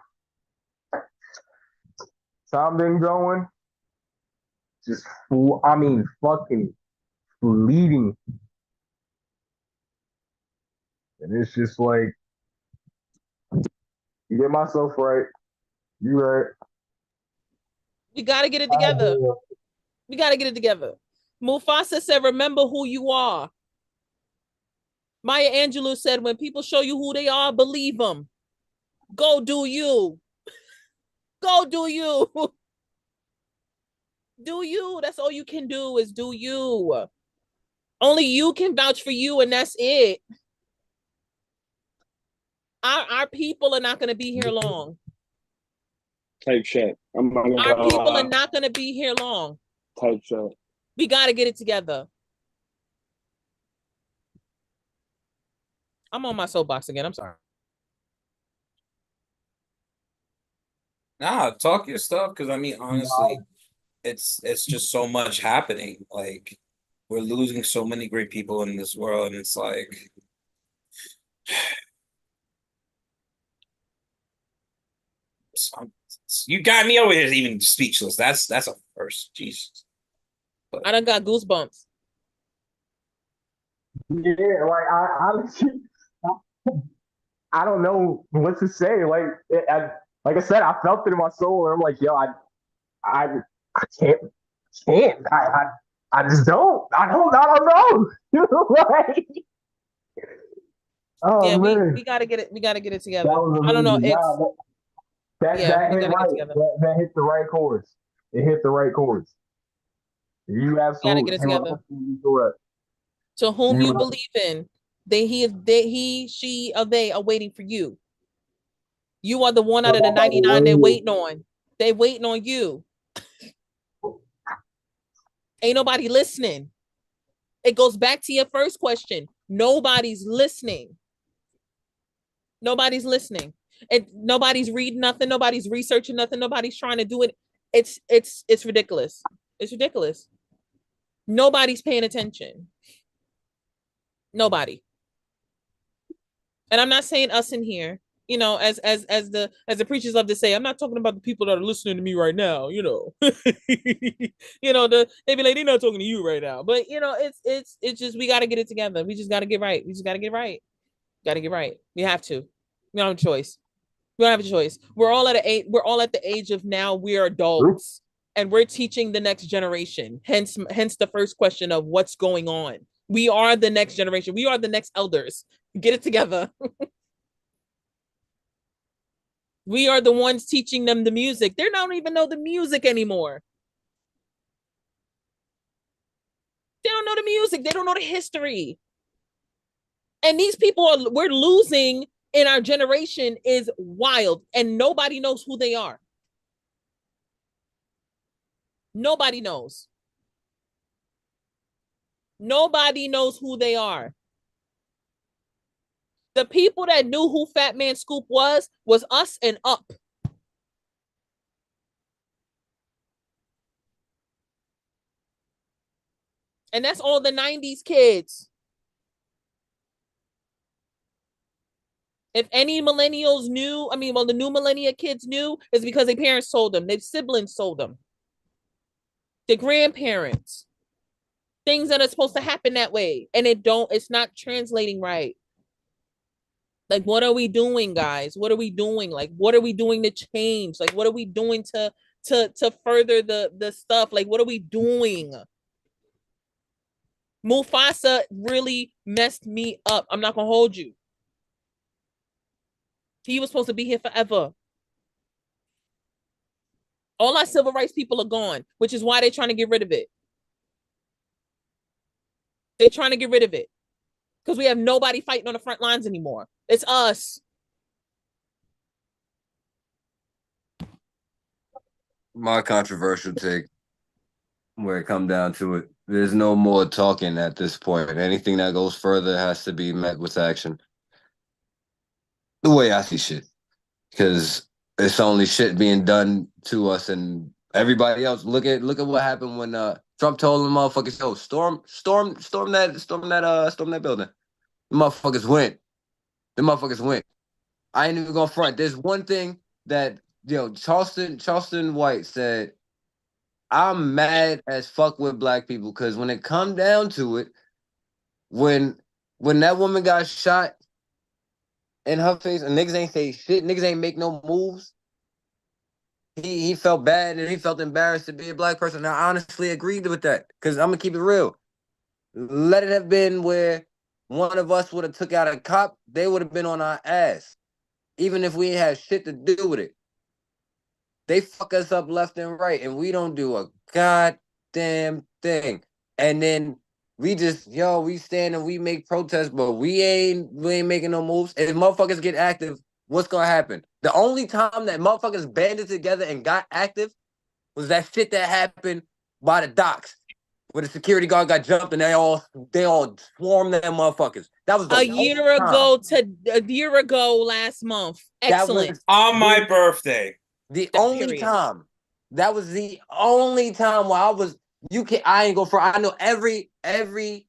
time been going, just, I mean, fucking fleeting. And it's just like, you get myself right, you right. We got to get it together. We got to get it together. Mufasa said, remember who you are. Maya Angelou said, when people show you who they are, believe them. Go do you. Go do you. Do you. That's all you can do is do you. Only you can vouch for you, and that's it. Our people are not going to be here long. Type shit. Our people are not going to be here long. Type shit. We got to get it together. I'm on my soapbox again. I'm sorry. Nah, talk your stuff, because I mean, honestly, it's just so much happening. Like, we're losing so many great people in this world, and it's like you got me over here even speechless. That's a first. Jesus. I done got goosebumps. Yeah, I don't know what to say. Like I said, I felt it in my soul, and I'm like, yo, I can't. I just don't. I don't know. Like, oh Yeah, man, we gotta get it. We gotta get it together. that I don't know. amazing. It's That we hit gotta get right. together. That hit the right chords. It hit the right chords. You Gotta absolutely get it together. correct. To whom you You believe in, he, she, or they are waiting for you. You are the one out of the 99 they're waiting on. They waiting on you. Ain't nobody listening. It goes back to your first question. Nobody's listening. Nobody's listening. And nobody's reading nothing. Nobody's researching nothing. Nobody's trying to do it. It's ridiculous. It's ridiculous. Nobody's paying attention. Nobody. And I'm not saying us in here, you know, as the preachers love to say, I'm not talking about the people that are listening to me right now, you know. You know, they be like, they're not talking to you right now. But you know, it's just we gotta get it together. We just gotta get right. We just gotta get right. Gotta get right. We have to. We don't have a choice. We don't have a choice. We're all at the age of now we're adults and we're teaching the next generation. Hence the first question of what's going on. We are the next generation. We are the next elders. Get it together. We are the ones teaching them the music. They don't even know the music anymore. They don't know the music. They don't know the history. And these people we're losing in our generation is wild, and nobody knows who they are. Nobody knows. Nobody knows who they are. The people that knew who Fat Man Scoop was us and up. And that's all the 90s kids. If any millennials knew, the new millennia kids knew, is because their parents told them, their siblings told them, their grandparents. Things that are supposed to happen that way. And it's not translating right. Like, what are we doing, guys? What are we doing? Like, what are we doing to change? Like, what are we doing to further the stuff? Like, what are we doing? Mufasa really messed me up. I'm not gonna hold you. He was supposed to be here forever. All our civil rights people are gone, which is why they're trying to get rid of it. They're trying to get rid of it because we have nobody fighting on the front lines anymore. It's us. My controversial take, where it come down to it, there's no more talking at this point. Anything that goes further has to be met with action. The way I see shit, because it's only shit being done to us and everybody else. Look at what happened when Trump told them motherfuckers, "Yo, storm that building." The motherfuckers went. I ain't even gonna front. There's one thing that Charleston White said. I'm mad as fuck with black people because when it come down to it, when that woman got shot in her face and niggas ain't say shit, niggas ain't make no moves. He felt bad and he felt embarrassed to be a black person. And I honestly agreed with that because I'm gonna keep it real. Let it have been where one of us would have took out a cop, they would have been on our ass, even if we ain't had shit to do with it. They fuck us up left and right, and we don't do a goddamn thing. And then we just, we stand and we make protests, but we ain't making no moves. And if motherfuckers get active, what's gonna happen? The only time that motherfuckers banded together and got active was that shit that happened by the docks, where the security guard got jumped and they all swarmed them motherfuckers. That was a year ago last month. Excellent. That was on my birthday. The only time. That was the only time where I ain't go for. I know everybody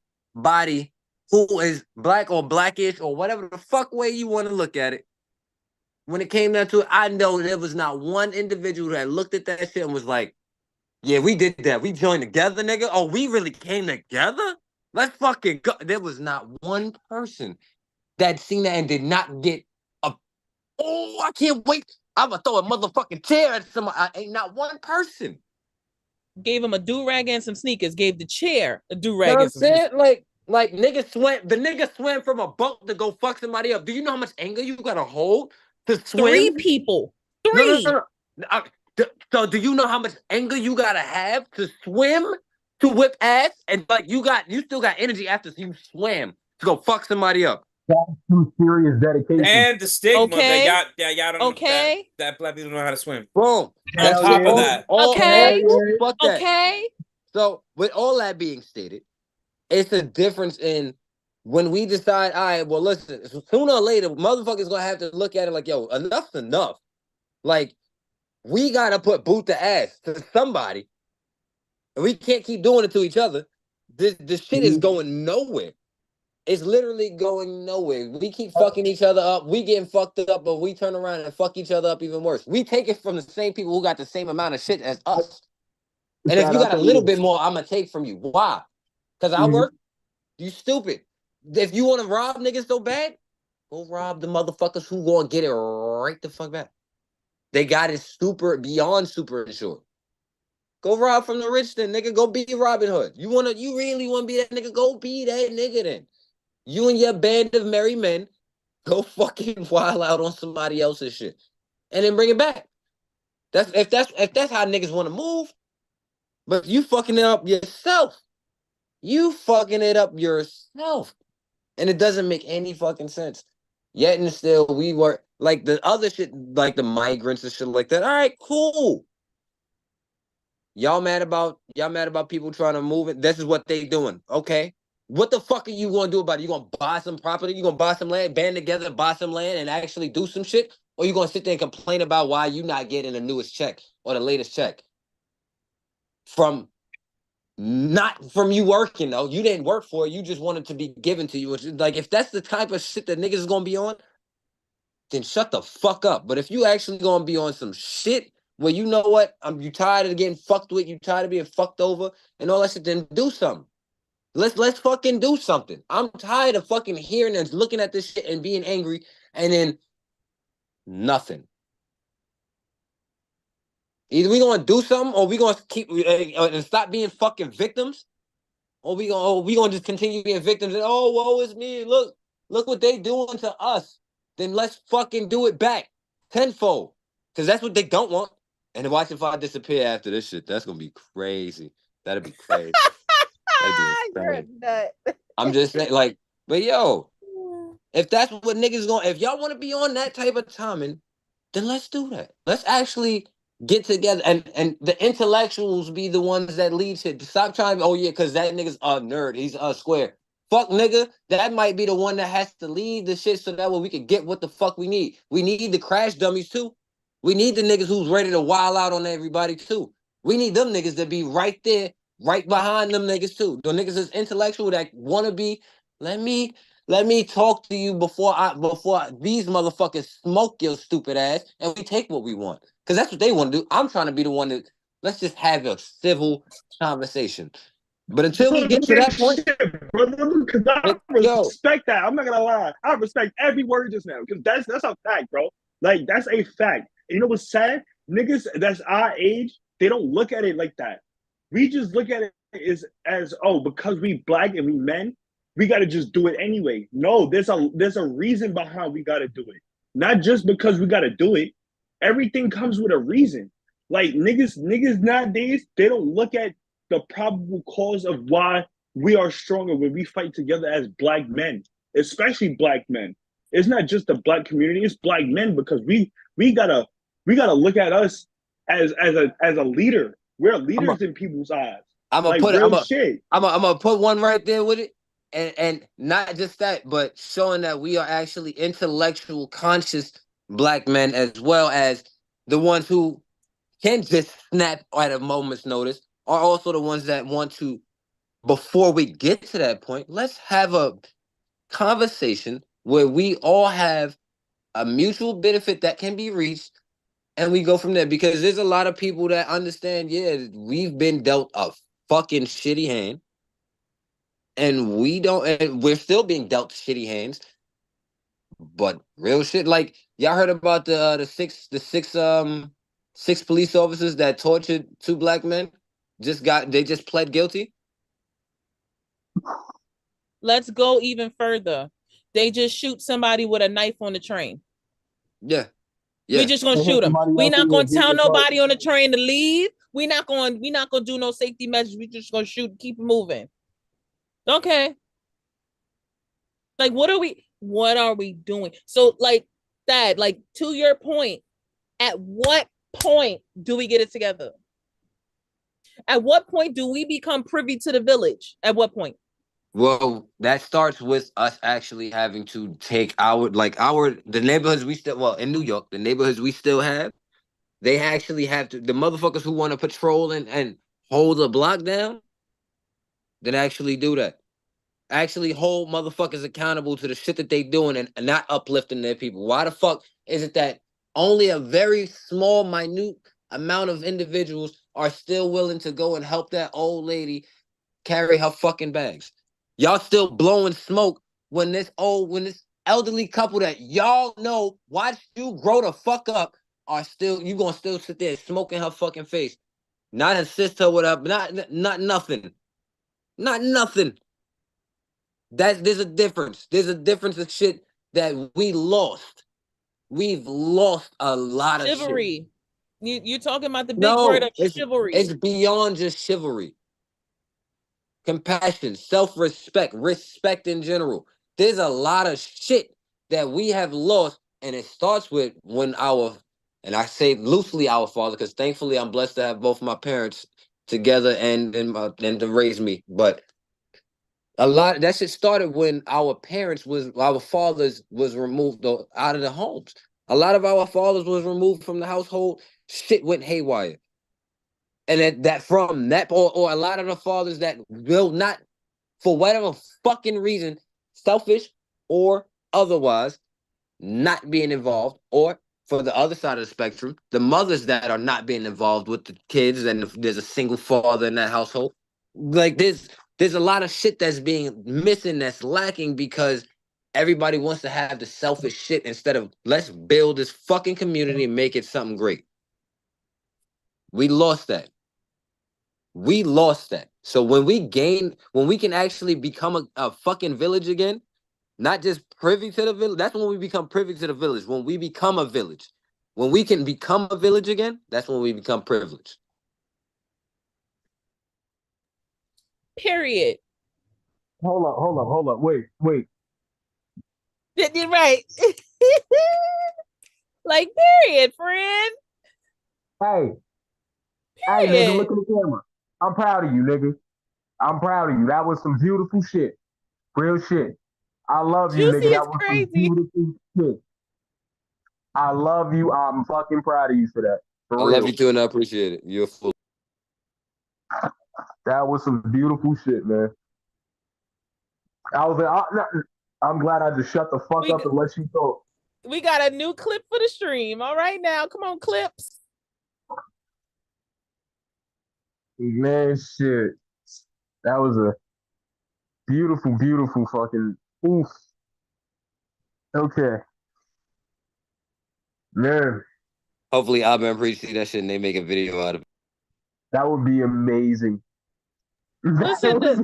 who is black or blackish or whatever the fuck way you want to look at it. When it came down to it, I know there was not one individual that looked at that shit and was like, "Yeah, we did that. We joined together, nigga. Oh, we really came together. Let's fucking go." There was not one person that seen that and did not get a. Oh, I can't wait. I'm gonna throw a motherfucking chair at somebody. I ain't not one person. Gave him a do-rag and some sneakers. Gave the chair a do-rag. You know what I'm saying? Like niggas swam. The nigga swam from a boat to go fuck somebody up. Do you know how much anger you gotta hold to swim? 3 people. 3. No. So do you know how much anger you gotta have to swim to whip ass? And you still got energy after you swam to go fuck somebody up. That's some serious dedication. And the stigma Okay. that y'all don't Okay. that black people don't know how to swim. Boom. On top of that. Okay. Fuck that. Okay. So with all that being stated, it's a difference in when we decide, all right, well, listen, sooner or later, motherfuckers gonna have to look at it like, yo, enough's enough. Like, we gotta put boot to ass to somebody. And we can't keep doing it to each other. This shit is going nowhere. It's literally going nowhere. We keep fucking each other up. We getting fucked up, but we turn around and fuck each other up even worse. We take it from the same people who got the same amount of shit as us. And if you got a little bit more, I'm gonna take from you. Why? Because I work. You stupid. If you want to rob niggas so bad, go rob the motherfuckers who gonna get it right the fuck back. They got it beyond super insured. Go rob from the rich then, nigga. Go be Robin Hood. You really wanna be that nigga? Go be that nigga then. You and your band of merry men go fucking wild out on somebody else's shit, and then bring it back. If that's how niggas want to move. But you fucking it up yourself. You fucking it up yourself, and it doesn't make any fucking sense. Yet and still, we were like the other shit, like the migrants and shit like that. All right, cool. Y'all mad about people trying to move it? This is what they doing. Okay. What the fuck are you gonna do about it? You gonna buy some property? You gonna buy some land, band together, buy some land, and actually do some shit? Or you gonna sit there and complain about why you not getting the newest check or the latest check? Not from you working, though. You didn't work for it. You just wanted to be given to you. Like, if that's the type of shit that niggas is gonna be on, then shut the fuck up. But if you actually gonna be on some shit where you know what, you tired of getting fucked with, you tired of being fucked over and all that shit, then do something. Let's fucking do something. I'm tired of fucking hearing and looking at this shit and being angry and then nothing. Either we gonna do something or we gonna keep and stop being fucking victims, or we gonna just continue being victims and woe is me. Look what they doing to us. Then let's fucking do it back tenfold, because that's what they don't want. And watch if I disappear after this shit. That's gonna be crazy. That'd be crazy. You're a nut. I'm just saying, like, but yo, if that's what niggas if y'all want to be on that type of timing, then let's do that. Let's actually get together and the intellectuals be the ones that lead shit. Stop trying to, because that nigga's a nerd. He's a square. Fuck nigga, that might be the one that has to lead the shit so that way we can get what the fuck we need. We need the crash dummies too. We need the niggas who's ready to wild out on everybody too. We need them niggas to be right there, right behind them niggas too. The niggas is intellectual that want to be, let me talk to you before these motherfuckers smoke your stupid ass and we take what we want. Because that's what they want to do. I'm trying to be the one that, let's just have a civil conversation. But until we get to that point, brother, because I respect that. I'm not gonna lie. I respect every word just now because that's a fact, bro. Like, that's a fact. And you know what's sad? Niggas that's our age, they don't look at it like that. We just look at it as because we black and we men, we gotta just do it anyway. No, there's a reason behind we gotta do it. Not just because we gotta do it. Everything comes with a reason. Like niggas nowadays, they don't look at the probable cause of why we are stronger when we fight together as black men, especially black men. It's not just the black community; it's black men because we gotta look at us as a leader. We're leaders in people's eyes. I'm gonna put one right there with it, and not just that, but showing that we are actually intellectual, conscious black men, as well as the ones who can just snap at a moment's notice, are also the ones that want to, before we get to that point, let's have a conversation where we all have a mutual benefit that can be reached, and we go from there. Because there's a lot of people that understand, we've been dealt a fucking shitty hand, and we're still being dealt shitty hands. But real shit, like, y'all heard about the six police officers that tortured 2 black men? They just pled guilty. Let's go even further. They just shoot somebody with a knife on the train. Yeah. We're just gonna shoot them. We're not gonna tell nobody on the train to leave. We're not gonna do no safety measures. We're just gonna shoot, keep moving. Okay. Like, what are we doing? So, like, Thad, like, to your point, at what point do we get it together? At what point do we become privy to the village? At what point? Well, that starts with us actually having to take the neighborhoods we still, in New York, the neighborhoods we still have, they actually have to, the motherfuckers who want to patrol and hold a block down, than actually do that. Actually hold motherfuckers accountable to the shit that they doing and not uplifting their people. Why the fuck is it that only a very small, minute amount of individuals are still willing to go and help that old lady carry her fucking bags? Y'all still blowing smoke when this elderly couple that y'all know watched you grow the fuck up are still, you gonna still sit there smoking her fucking face, not assist her with her, not nothing, not nothing. There's a difference. There's a difference of shit that we lost. We've lost a lot of Chivalry. shit. You talking about the big No, word of it's chivalry. beyond just chivalry. Compassion, self-respect, respect in general. There's a lot of shit that we have lost, and it starts with when and I say loosely our father, because thankfully I'm blessed to have both my parents together and to raise me. But a lot of that shit started when our fathers was removed out of the homes. A lot of our fathers was removed from the household. Shit went haywire. And that from that, or a lot of the fathers that will not, for whatever fucking reason, selfish or otherwise, not being involved, or for the other side of the spectrum, the mothers that are not being involved with the kids, and if there's a single father in that household. Like there's a lot of shit that's being missing, that's lacking, because everybody wants to have the selfish shit instead of let's build this fucking community and make it something great. We lost that. We lost that. So when we can actually become a fucking village again, not just privy to the village, that's when we become privy to the village. When we become a village. When we can become a village again, that's when we become privileged. Period. Hold up. Wait. You're right. Like, period, friend. Hey, nigga, look at the camera. I'm proud of you, nigga. I'm proud of you. That was some beautiful shit. Real shit. I love you, Juicy nigga. That is was crazy. some beautiful shit. I love you. I'm fucking proud of you for that. For I real. love you too, and I appreciate it. You're full. That was some beautiful shit, man. I was like, I'm glad I just shut the fuck up and let you talk. We got a new clip for the stream. All right, now, come on, clips. Man, shit. That was a beautiful, beautiful fucking oof. Okay. Man, Hopefully, Abba and Preach see that shit and they make a video out of it. that would be amazing. Listen, that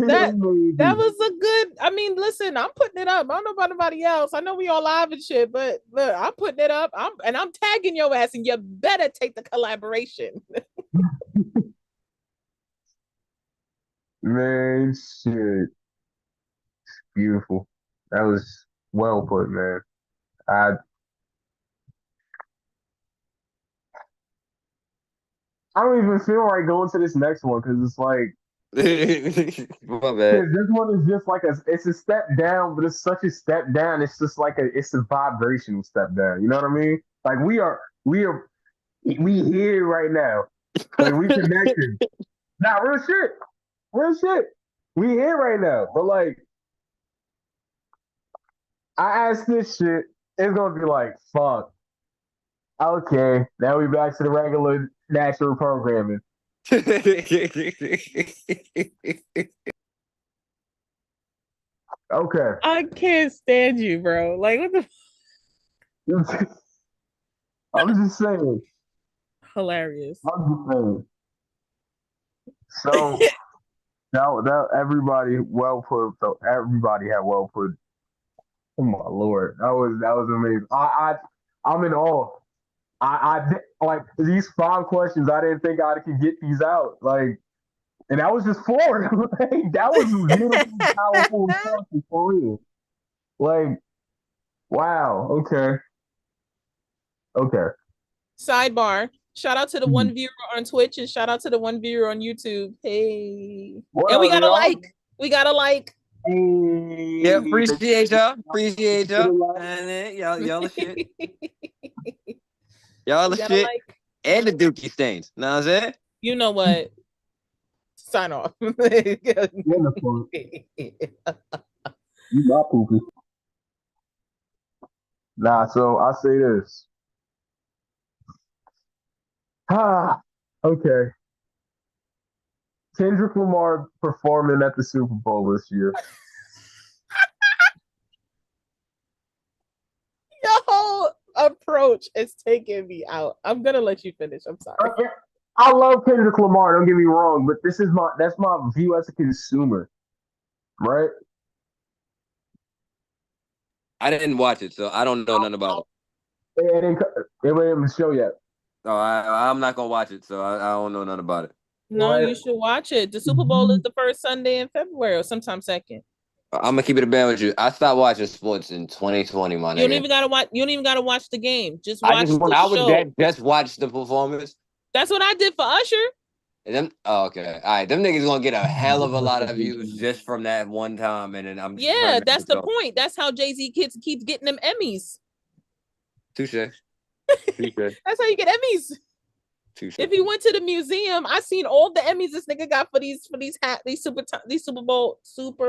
was a good. I mean, listen, I'm putting it up. I don't know about anybody else. I know we all live and shit, but look, I'm putting it up. I'm tagging your ass, and you better take the collaboration. Man, shit. Beautiful. That was well put, man. I don't even feel like going to this next one because it's like My bad. this one is just like it's a step down, but it's such a step down. It's just like it's a vibrational step down. You know what I mean? Like we here right now. Like we connected. Nah, real shit. We here right now. But like, I asked this shit, it's gonna be like, fuck. Okay, now we back to the regular natural programming. Okay. I can't stand you, bro. Like, what the? I'm just saying. Hilarious. I'm just saying. So that everybody well put. So everybody had well put. Oh my lord, that was amazing. I'm in awe. I like these 5 questions. I didn't think I could get these out. Like, and that was just 4. Like, that was beautiful, powerful responses for real. Like, wow. Okay. Sidebar. Shout out to the one viewer on Twitch and shout out to the one viewer on YouTube. Hey. What and we up, got a y'all? like. We got a like. Hey. Yeah, appreciate y'all. And y'all the shit. Y'all the shit. Like. And the Dookie stains. Know what I'm saying? You know what? Sign off. Wonderful. You my poopy. Nah, so I say this. Okay. Kendrick Lamar performing at the Super Bowl this year. Your whole approach is taking me out. I'm gonna let you finish. I'm sorry. I love Kendrick Lamar, don't get me wrong, but that's my view as a consumer. Right? I didn't watch it, so I don't know nothing about it. It ain't in the show yet. No, I'm not gonna watch it, so I don't know nothing about it. No, Right. you should watch it. The Super Bowl is the first Sunday in February or sometime second. I'm gonna keep it a band with you. I stopped watching sports in 2020, my You don't nigga. even gotta watch. You don't even gotta watch the game. Just watch I just when the I was show. there, just watch the performance. That's what I did for Usher. And them, oh, okay, all right. Them niggas gonna get a hell of a lot of views just from that one time, and then I'm Yeah, that's the point. That's how Jay-Z kids keeps getting them Emmys. Touche. That's how you get Emmys. Touche. If he went to the museum, I seen all the Emmys this nigga got for these Super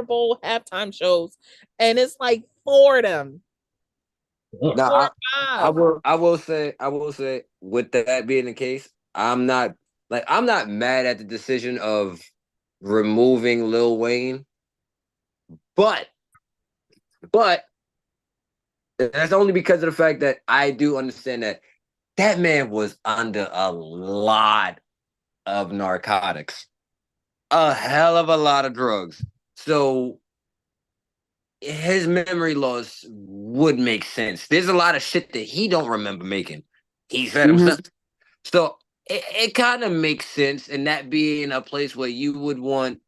Bowl halftime shows, and it's like 4 of them. Now, I will say, with that being the case, I'm not mad at the decision of removing Lil Wayne, but that's only because of the fact that I do understand that man was under a lot of narcotics, a hell of a lot of drugs. So his memory loss would make sense. There's a lot of shit that he don't remember making. He said himself. So it kind of makes sense, and that being a place where you would want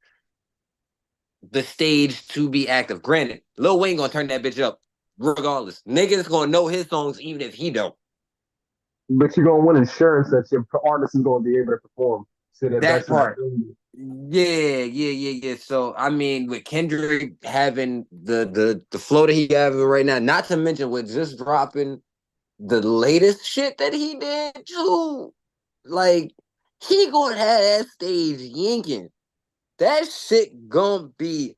the stage to be active. Granted, Lil Wayne gonna turn that bitch up regardless. Niggas gonna know his songs even if he don't. But you're gonna want insurance that your artist is gonna be able to perform. So that part. Yeah. So I mean, with Kendrick having the flow that he having right now, not to mention with just dropping the latest shit that he did too, like he gonna have that stage yanking. That shit gonna be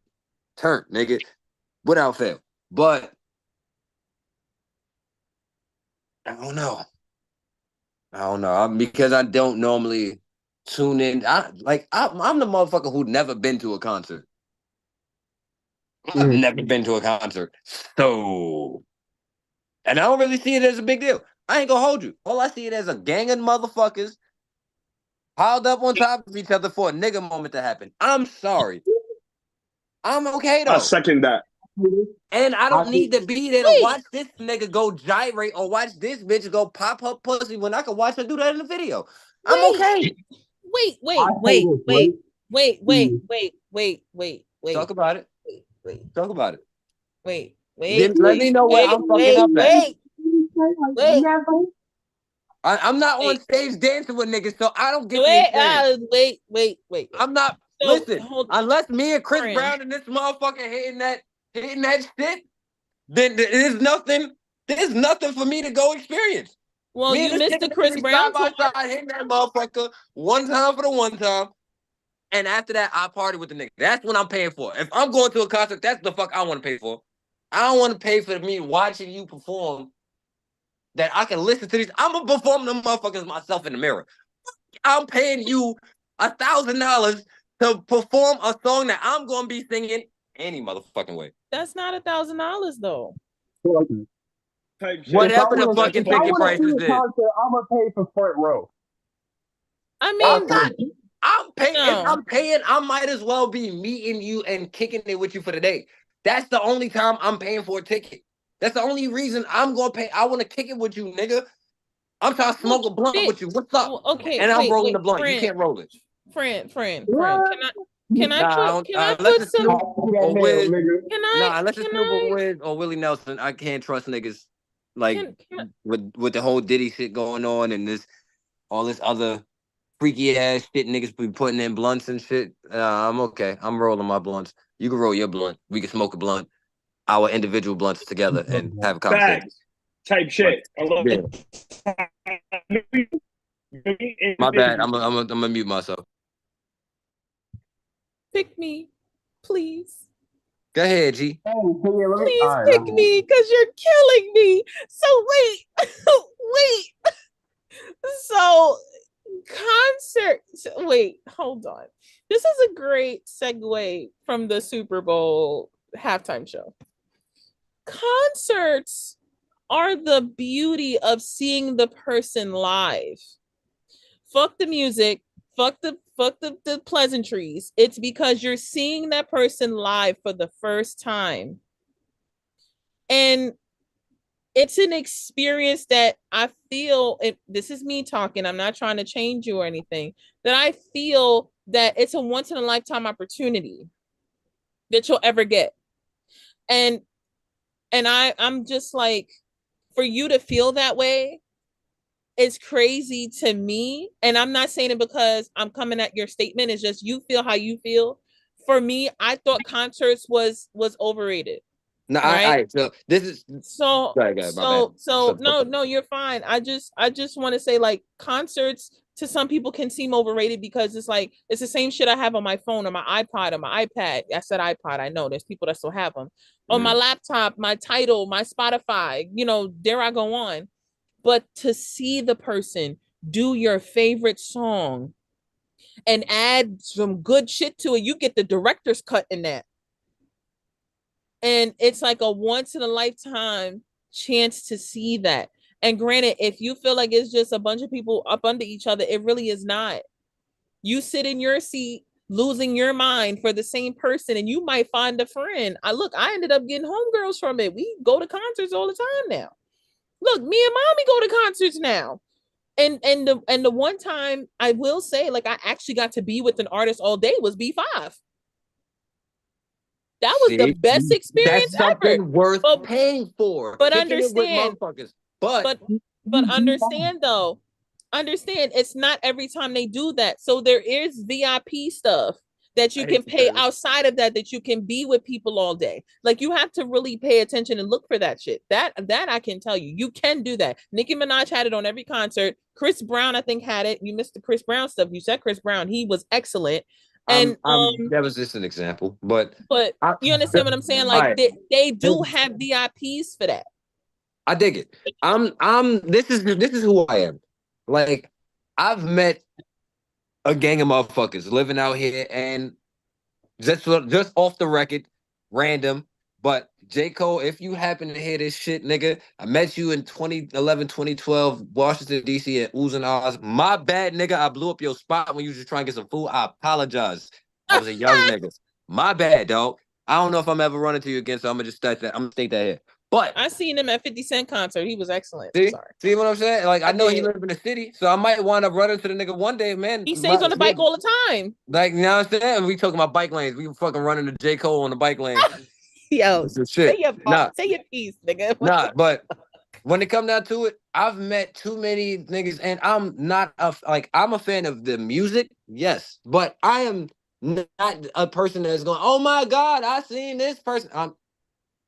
turned, nigga, without fail. But I don't know. Because I don't normally tune in. I'm the motherfucker who never been to a concert. I've never been to a concert. So, and I don't really see it as a big deal. I ain't gonna hold you. All I see it as a gang of motherfuckers piled up on top of each other for a nigga moment to happen. I'm sorry. I'm okay though. I second that. And I don't need to be there to watch this nigga go gyrate or watch this bitch go pop her pussy when I can watch her do that in the video. I'm okay. Wait. Talk about it. Talk about it. Wait. Let me know where I'm fucking up at. Wait. I'm not on stage dancing with niggas, so I don't get the wait. I'm not. So, listen, unless me and Chris Brown and this motherfucker hitting that shit, then there's nothing for me to go experience. Well, you missed the Chris Brown side by side hitting that motherfucker one time for the one time, and after that I party with the nigga. That's what I'm paying for. If I'm going to a concert, that's the fuck I want to pay for. I don't want to pay for me watching you perform. That I can listen to these. I'm gonna perform them motherfuckers myself in the mirror. I'm paying you $1,000 to perform a song that I'm gonna be singing any motherfucking way. That's not $1,000 though. Whatever the fucking ticket price is. I'm gonna pay for front row. I mean, I'm paying. If I'm paying, I might as well be meeting you and kicking it with you for the day. That's the only time I'm paying for a ticket. That's the only reason I'm gonna pay. I want to kick it with you, nigga. I'm trying to smoke a blunt with you. What's up? Well, okay, and I'm rolling the blunt. You can't roll it. Friend. Can I put some? Unless it's Snoop Wiz or Willie Nelson, I can't trust niggas with the whole Diddy shit going on and all this other freaky ass shit niggas be putting in blunts and shit. I'm okay. I'm rolling my blunts. You can roll your blunt. We can smoke a blunt. Our individual blunts together and have a conversation. Type shit. Yeah. My bad. I'm gonna mute myself. Pick me, please. Go ahead, G. Oh, yeah, let me. Please All right, pick me because you're killing me. So wait, wait. So wait, hold on. This is a great segue from the Super Bowl halftime show. Concerts are the beauty of seeing the person live. Fuck the music, fuck the pleasantries. It's because you're seeing that person live for the first time. And it's an experience that I feel, this is me talking, I'm not trying to change you or anything, that I feel that it's a once in a lifetime opportunity that you'll ever get. And I'm just like, for you to feel that way is crazy to me. And I'm not saying it because I'm coming at your statement. It's just you feel how you feel. For me, I thought concerts was overrated. No, right? so this is So go ahead, my bad. no, you're fine. I just want to say, like, concerts to some people can seem overrated because it's like it's the same shit I have on my phone or my iPod or my iPad. I said iPod. I know there's people that still have them on my laptop, my Tidal, my Spotify. You know, dare I go on? But to see the person do your favorite song and add some good shit to it, you get the director's cut in that. And it's like a once in a lifetime chance to see that. And granted, if you feel like it's just a bunch of people up under each other, it really is not. You sit in your seat, losing your mind for the same person, and you might find a friend. I ended up getting homegirls from it. We go to concerts all the time now. Look, me and mommy go to concerts now. And the one time I will say, like, I actually got to be with an artist all day was B5. That was the best experience that's something ever. worth paying for. But understand, but understand though, it's not every time they do that. So there is VIP stuff that you can pay outside of that you can be with people all day. Like, you have to really pay attention and look for that shit. That I can tell you. You can do that. Nicki Minaj had it on every concert. Chris Brown, I think, had it. You missed the Chris Brown stuff. You said Chris Brown. He was excellent. And that was just an example, but you understand what I'm saying? Like, they do have VIPs for that. I dig it. This is who I am. Like, I've met a gang of motherfuckers living out here, and just off the record, random. But J. Cole, if you happen to hear this shit, nigga, I met you in 2011, 2012, Washington, D.C. at Ooze and Oz. My bad, nigga. I blew up your spot when you was just trying to get some food. I apologize. I was a young nigga. My bad, dog. I don't know if I'm ever running to you again, so I'm gonna just state that. I'm gonna state that here. But I seen him at 50 Cent concert. He was excellent. See what I'm saying? Like, I know he lives in the city, so I might wind up running to the nigga one day, man. He stays on the bike all the time. Like, you know what I'm saying? We talking about bike lanes. We fucking running to J. Cole on the bike lane. Yo, say your piece, nigga. Nah, but when it come down to it, I've met too many niggas, and I'm not I'm a fan of the music, yes, but I am not a person that's going, oh my God, I seen this person.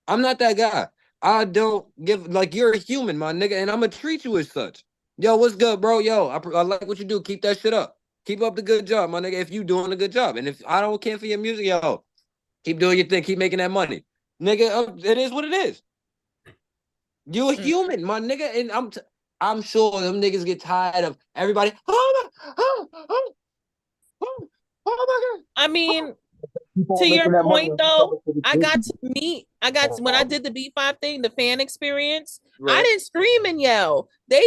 I'm not that guy. I don't give, like, you're a human, my nigga, and I'm gonna treat you as such. Yo, what's good, bro? Yo, I like what you do. Keep that shit up. Keep up the good job, my nigga, if you doing a good job. And if I don't care for your music, yo, keep doing your thing. Keep making that money. Nigga, it is what it is. You a human, my nigga, and I'm sure them niggas get tired of everybody. Oh my God. I mean, to your point though, when I did the B5 thing, the fan experience, right. I didn't scream and yell. They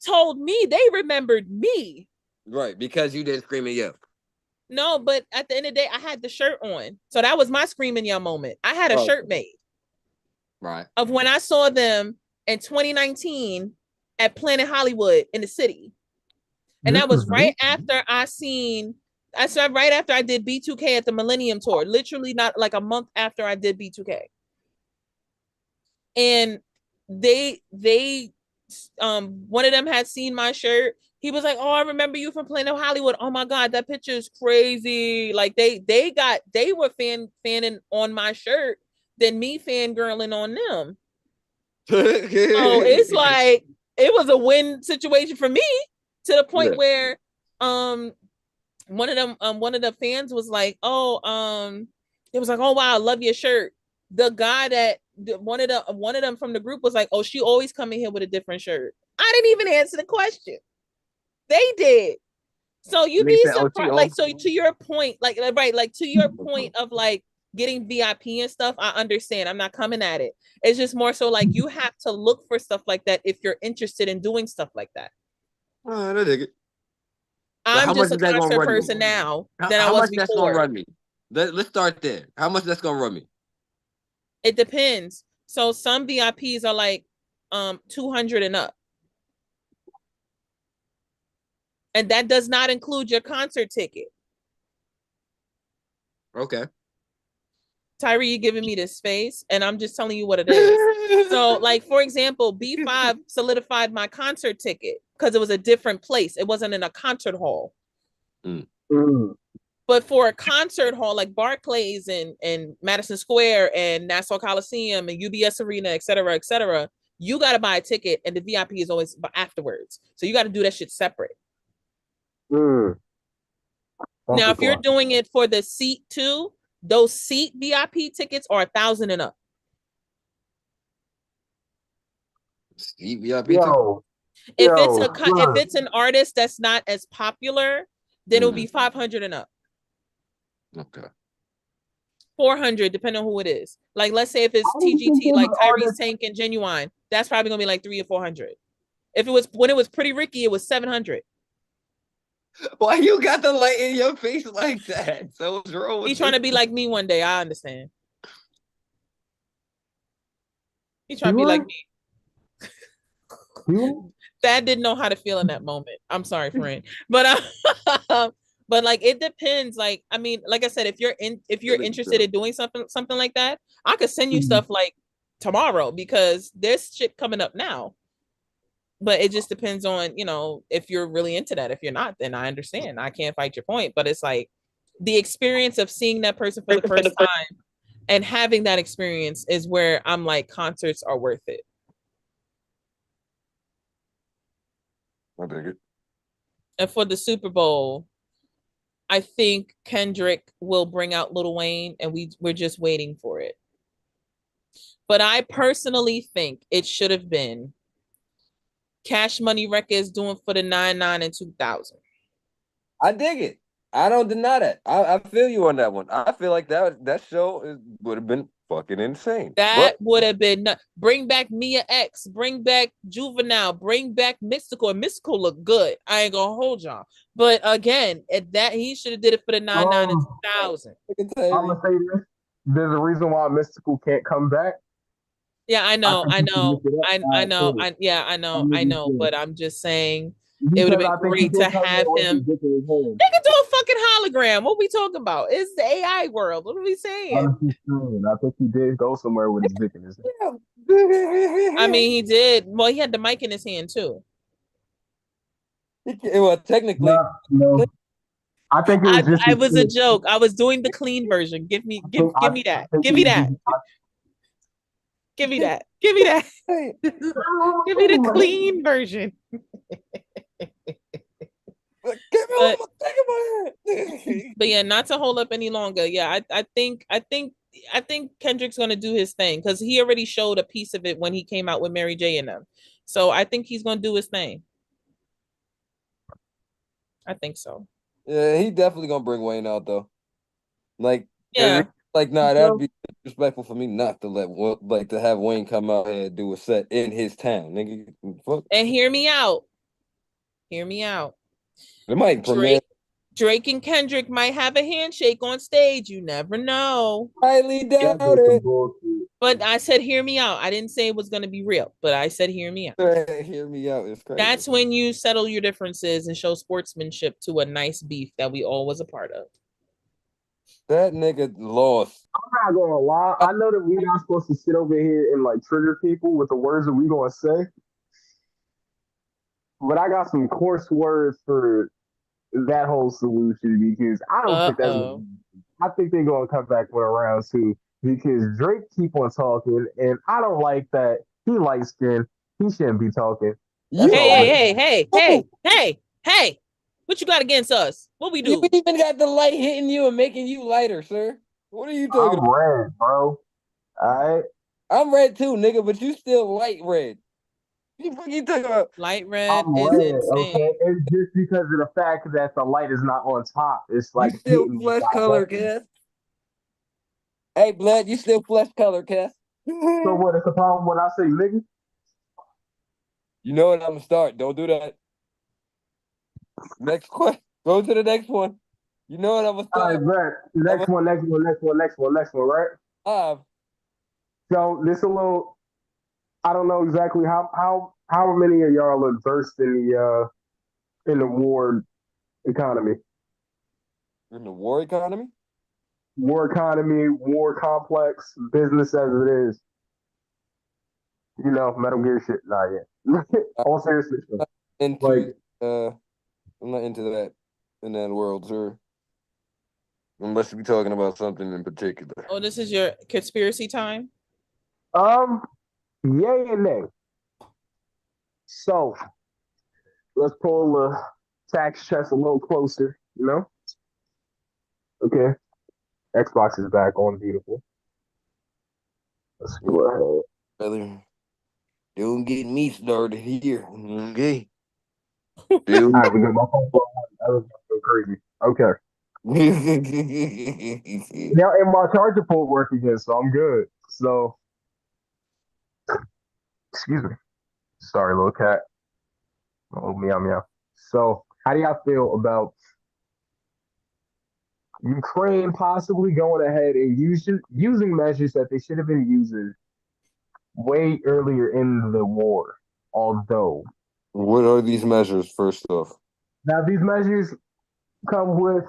told me, they remembered me. Right, because you didn't scream and yell. No, but at the end of the day, I had the shirt on. So that was my scream and yell moment. I had a shirt made. Right. Of when I saw them in 2019 at Planet Hollywood in the city. And that was right after I did B2K at the Millennium Tour, literally not like a month after I did B2K. And they one of them had seen my shirt. He was like, oh, I remember you from Planet Hollywood. Oh my God, that picture is crazy. Like, they were fanning on my shirt than me fangirling on them. So it's like, it was a win situation for me, to the point where one of the fans was like, oh, it was like, oh wow, I love your shirt. The guy that one of them from the group was like, oh, she always come in here with a different shirt. I didn't even answer the question. They did. So you'd be surprised. Like, so to your point, like right, like to your point of like getting VIP and stuff, I understand. I'm not coming at it. It's just more so like you have to look for stuff like that if you're interested in doing stuff like that. I dig it. I'm just a concert person now than I was before. How much that's gonna run me? Let's start there. How much that's gonna run me? It depends. So some VIPs are like 200 and up. And that does not include your concert ticket. Okay. Tyree, you giving me this face, and I'm just telling you what it is. So, like, for example, B5 solidified my concert ticket because it was a different place. It wasn't in a concert hall. But for a concert hall like Barclays and Madison Square and Nassau Coliseum and UBS Arena, et cetera, you got to buy a ticket, and the VIP is always afterwards. So you got to do that shit separate. Now, if you're doing it for the seat too, those seat VIP tickets are 1,000 and up. Seat VIP. If it's an artist that's not as popular, then it'll be 500 and up. Okay. 400, depending on who it is. Like, let's say if it's TGT, like Tyrese, Tank, and Genuine, that's probably gonna be like 300 or 400. If it was when it was Pretty Ricky, it was 700. Why you got the light in your face like that? So what's wrong with He's trying to be like me one day. I understand. He's trying to be like me. Thad didn't know how to feel in that moment. I'm sorry, friend. But but like it depends. Like, I mean, like I said, if you're interested in doing something like that, I could send you stuff like tomorrow because there's shit coming up now. But it just depends on, you know, if you're really into that. If you're not, then I understand. I can't fight your point. But it's like the experience of seeing that person for the first time and having that experience is where I'm like, concerts are worth it. I dig it. And for the Super Bowl, I think Kendrick will bring out Lil Wayne, and we're just waiting for it. But I personally think it should have been Cash Money Records doing for the 99 and 2000. I dig it. I don't deny that. I feel you on that one. I feel like that show would have been fucking insane. That would have been bring back Mia X, bring back Juvenile, bring back Mystical. And Mystical looked good. I ain't gonna hold y'all. But again, that he should have did it for the 99 and 2000. I'm gonna say this. There's a reason why Mystical can't come back. Yeah, I know. But I'm just saying it would have been great to have him. They can do a fucking hologram. What are we talking about? It's the AI world. What are we saying? I think he did go somewhere with his dick in his hand. I mean, he did. Well, he had the mic in his hand too. Well, technically, no. I think it was a joke. I was doing the clean version. Give me that. Give me that. Give me that. Give me that. Give me the clean version. But yeah, not to hold up any longer. Yeah, I think Kendrick's gonna do his thing because he already showed a piece of it when he came out with Mary J and them. So I think he's gonna do his thing. I think so. Yeah, he definitely gonna bring Wayne out though. Like, yeah. Like, nah, that'd be disrespectful for me not to to have Wayne come out here and do a set in his town, nigga. Fuck. And hear me out. Hear me out. It might premiere. Drake and Kendrick might have a handshake on stage. You never know. Highly doubt it. But I said, hear me out. I didn't say it was going to be real, but I said, hear me out. Hear me out. It's crazy. That's when you settle your differences and show sportsmanship to a nice beef that we all was a part of. That nigga lost. I'm not gonna lie. I know that we're not supposed to sit over here and like trigger people with the words that we gonna say, but I got some coarse words for that whole solution because I don't think that's. I think they're gonna come back with a round two because Drake keep on talking, and I don't like that. He light skinned. He shouldn't be talking. Hey. What you got against us? What we You do? even got the light hitting you and making you lighter, sir. What are you talking I'm about? red, bro. All right. I'm red too, nigga, but you still light red. What you talking about? Light red I'm is red, insane. okay? It's just because of the fact that the light is not on top. It's You like still hitting me flesh color, directly. Cass. Hey, blood, you still flesh color, Cass. So what is the problem when I say nigga? You know what I'm gonna start. Don't do that. Next question. Go to the next one. You know what I'm gonna All start. right, man. Next one, right? Five. So this a little. I don't know exactly how many of y'all are versed in the war economy, In the war economy? war complex, business as it is. You know, Metal Gear shit. Nah, yeah. All seriousness, though. Like, Into I'm not into that in that world, sir. Unless you're talking about something in particular. Oh, this is your conspiracy time. um, yay and nay. So let's pull the tax chest a little closer. You know, okay. Xbox is back on beautiful. Let's go ahead. Brother, don't get me started here. Okay. All Dude. right, we got my phone. That was so crazy. Okay. Now, and my charger port work again, so I'm good. So, excuse me. Sorry, little cat. Oh, meow meow. So, how do y'all feel about Ukraine possibly going ahead and using measures that they should have been using way earlier in the war? Although, What are these measures, first off? now these measures come with,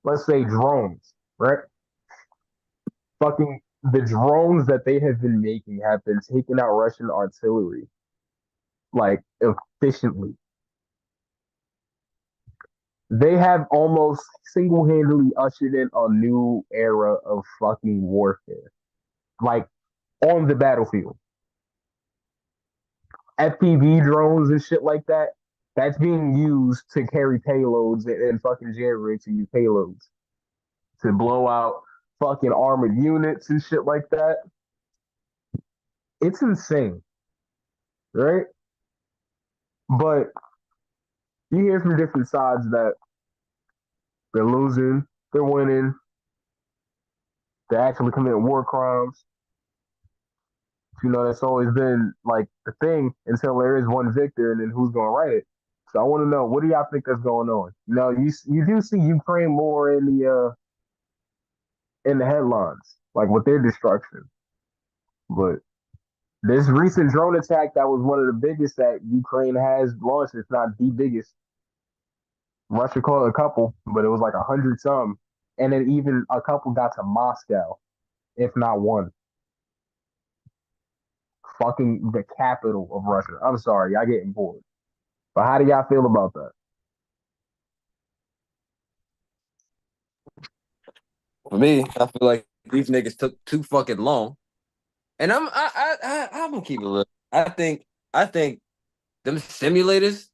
let's say, drones, right? Fucking the drones that they have been making have been taking out Russian artillery like efficiently. They have almost single-handedly ushered in a new era of fucking warfare, like on the battlefield. FPV drones and shit like that. That's being used to carry payloads and fucking generate to use payloads to blow out fucking armored units and shit like that. It's insane, right? But you hear from different sides that they're losing, they're winning, they're actually committing war crimes. You know, that's always been like the thing until there is one victor, and then who's going to write it. So I want to know, what do y'all think that's going on? You know, you do see Ukraine more in the headlines, like with their destruction. But this recent drone attack that was one of the biggest that Ukraine has launched, it's not the biggest. Russia called a couple, but it was like 100 some, and then even a couple got to Moscow, if not one. Fucking the capital of Russia. I'm sorry, y'all getting bored. But how do y'all feel about that? For me, I feel like these niggas took too fucking long. And I'm gonna keep it real. I think them simulators,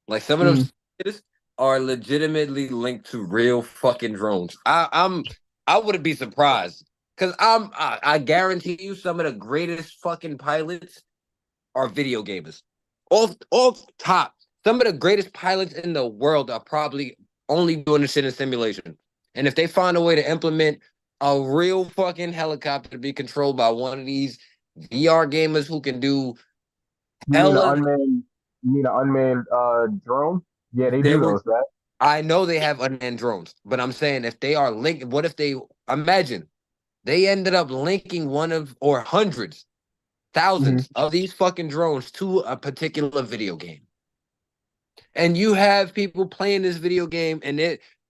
like some of them simulators, are legitimately linked to real fucking drones. I wouldn't be surprised. Cause I guarantee you some of the greatest fucking pilots are video gamers. Off top. Some of the greatest pilots in the world are probably only doing this shit in simulation. And if they find a way to implement a real fucking helicopter to be controlled by one of these VR gamers who can do hella, You mean an unmanned drone? Yeah, they they do would. those, right? I know they have unmanned drones, but I'm saying if they are linked, what if they imagine they ended up linking one of or hundreds, thousands of these fucking drones to a particular video game? And you have people playing this video game and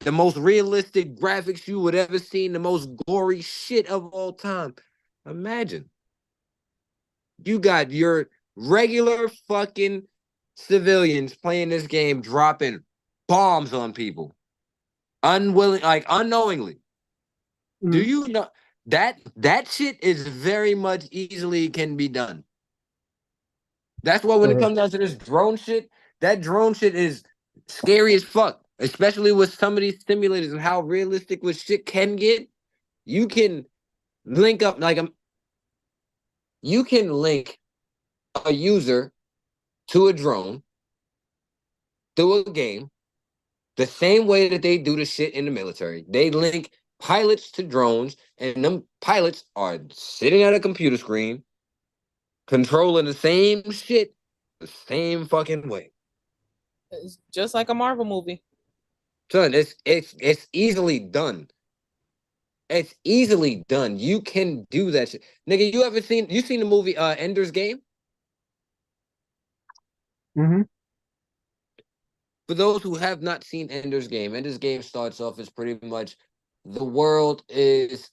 the most realistic graphics you would ever seen, the most gory shit of all time. Imagine you got your regular fucking civilians playing this game, dropping bombs on people, unknowingly. Do you know that shit is very much easily can be done? That's why when it comes down to this drone shit, that drone shit is scary as fuck. especially with some of these simulators and how realistic what shit can get. You can link up you can link a user to a drone through a game the same way that they do the shit in the military. They link pilots to drones, and them pilots are sitting at a computer screen controlling the same shit the same fucking way. It's just like a Marvel movie. Son, it's easily done. It's easily done. You can do that shit. Nigga, you seen the movie Ender's Game? Mm-hmm. For those who have not seen Ender's Game starts off as pretty much the world is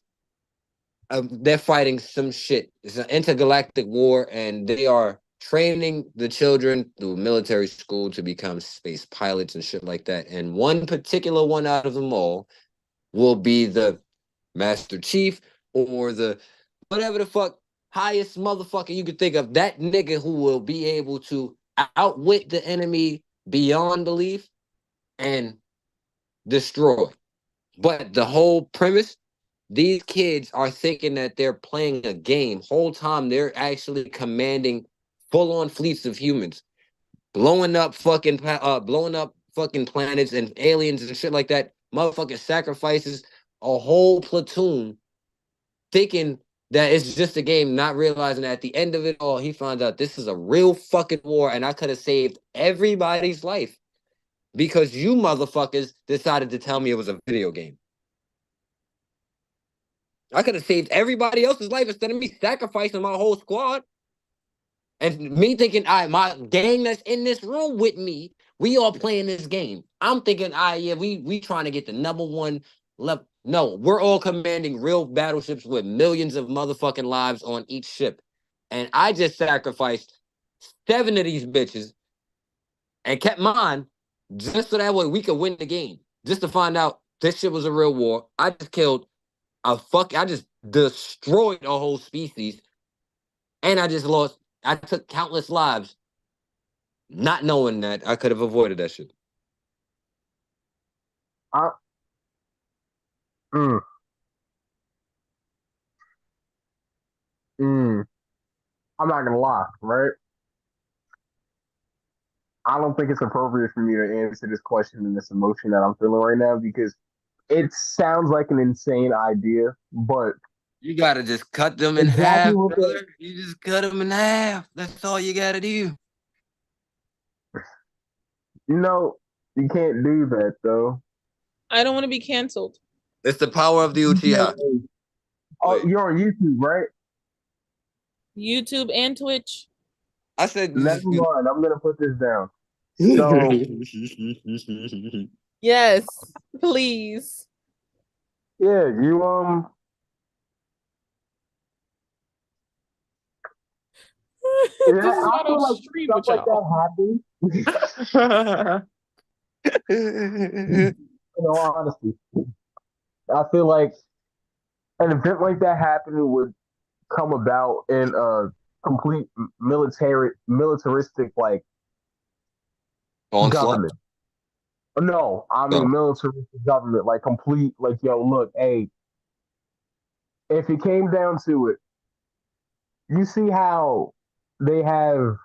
they're fighting some shit. It's an intergalactic war, and they are training the children through military school to become space pilots and shit like that. And one particular one out of them all will be the Master Chief or the whatever the fuck highest motherfucker you could think of. That nigga who will be able to outwit the enemy beyond belief and destroy. But the whole premise, these kids are thinking that they're playing a game. Whole time they're actually commanding full-on fleets of humans, blowing up fucking planets and aliens and shit like that. Motherfucking sacrifices a whole platoon, thinking that it's just a game, not realizing that at the end of it all, he found out this is a real fucking war, and I could have saved everybody's life because you motherfuckers decided to tell me it was a video game. I could have saved everybody else's life instead of me sacrificing my whole squad. And me thinking, my gang that's in this room with me, we all playing this game. I'm thinking, we trying to get the #1 level. No, we're all commanding real battleships with millions of motherfucking lives on each ship. And I just sacrificed 7 of these bitches and kept mine just so that way we could win the game. Just to find out this shit was a real war. I just destroyed a whole species. And I took countless lives, not knowing that I could have avoided that shit. I'm not gonna lie, right? I don't think it's appropriate for me to answer this question and this emotion that I'm feeling right now because it sounds like an insane idea, but you gotta just cut them in half, brother. You just cut them in half. That's all you gotta do. You can't do that though. I don't want to be canceled. It's the power of the Uchiha. Oh, you're on YouTube, right? YouTube and Twitch. I said, never mind. I'm gonna put this down. So, yes, please. Yeah, you This is why I don't stream with like y'all. that happens. In all honesty, I feel like an event like that happening would come about in a complete militaristic like government. No, I mean militaristic government, like complete, like, yo, look, hey, if it came down to it, you see how they have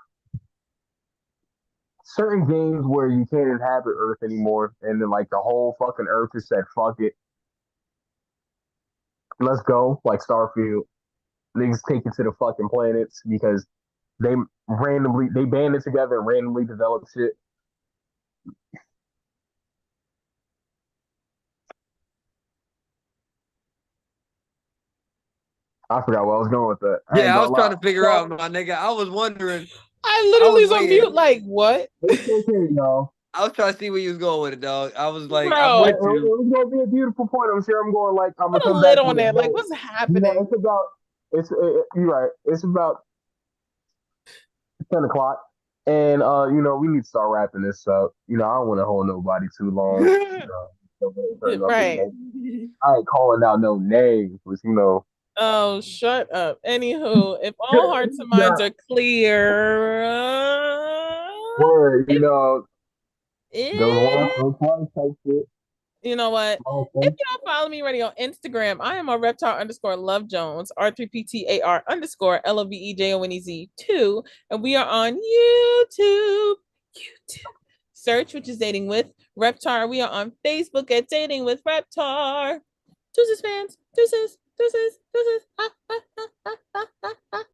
certain games where you can't inhabit Earth anymore, and then like the whole fucking Earth is said, fuck it, let's go, like Starfield. Niggas take it to the fucking planets because they banded together and randomly developed shit. I forgot where I was going with that. I was trying to figure out, my nigga. I was wondering. I literally was on mute, like, what? It's okay, y'all. I was trying to see where you was going with it, dog. I was like, Bro, it was gonna be a beautiful point. I'm sure I'm going like I'm gonna put a lid on there. Like, what's happening? You're right. It's about 10 o'clock, and we need to start wrapping this up. I don't want to hold nobody too long. Right. I ain't calling out no names, but Oh, shut up. Anywho, if all hearts and minds are clear, word, Go once, Eh, go twice, type shit. you know what? Okay. If y'all follow me already on Instagram, I am on Reptar underscore Love Jones, R3PTAR underscore LOVEJONEZ2. And we are on YouTube. YouTube. Search, which is Dating with Reptar. We are on Facebook at Dating with Reptar. Deuces, fans. Deuces, deuces, deuces.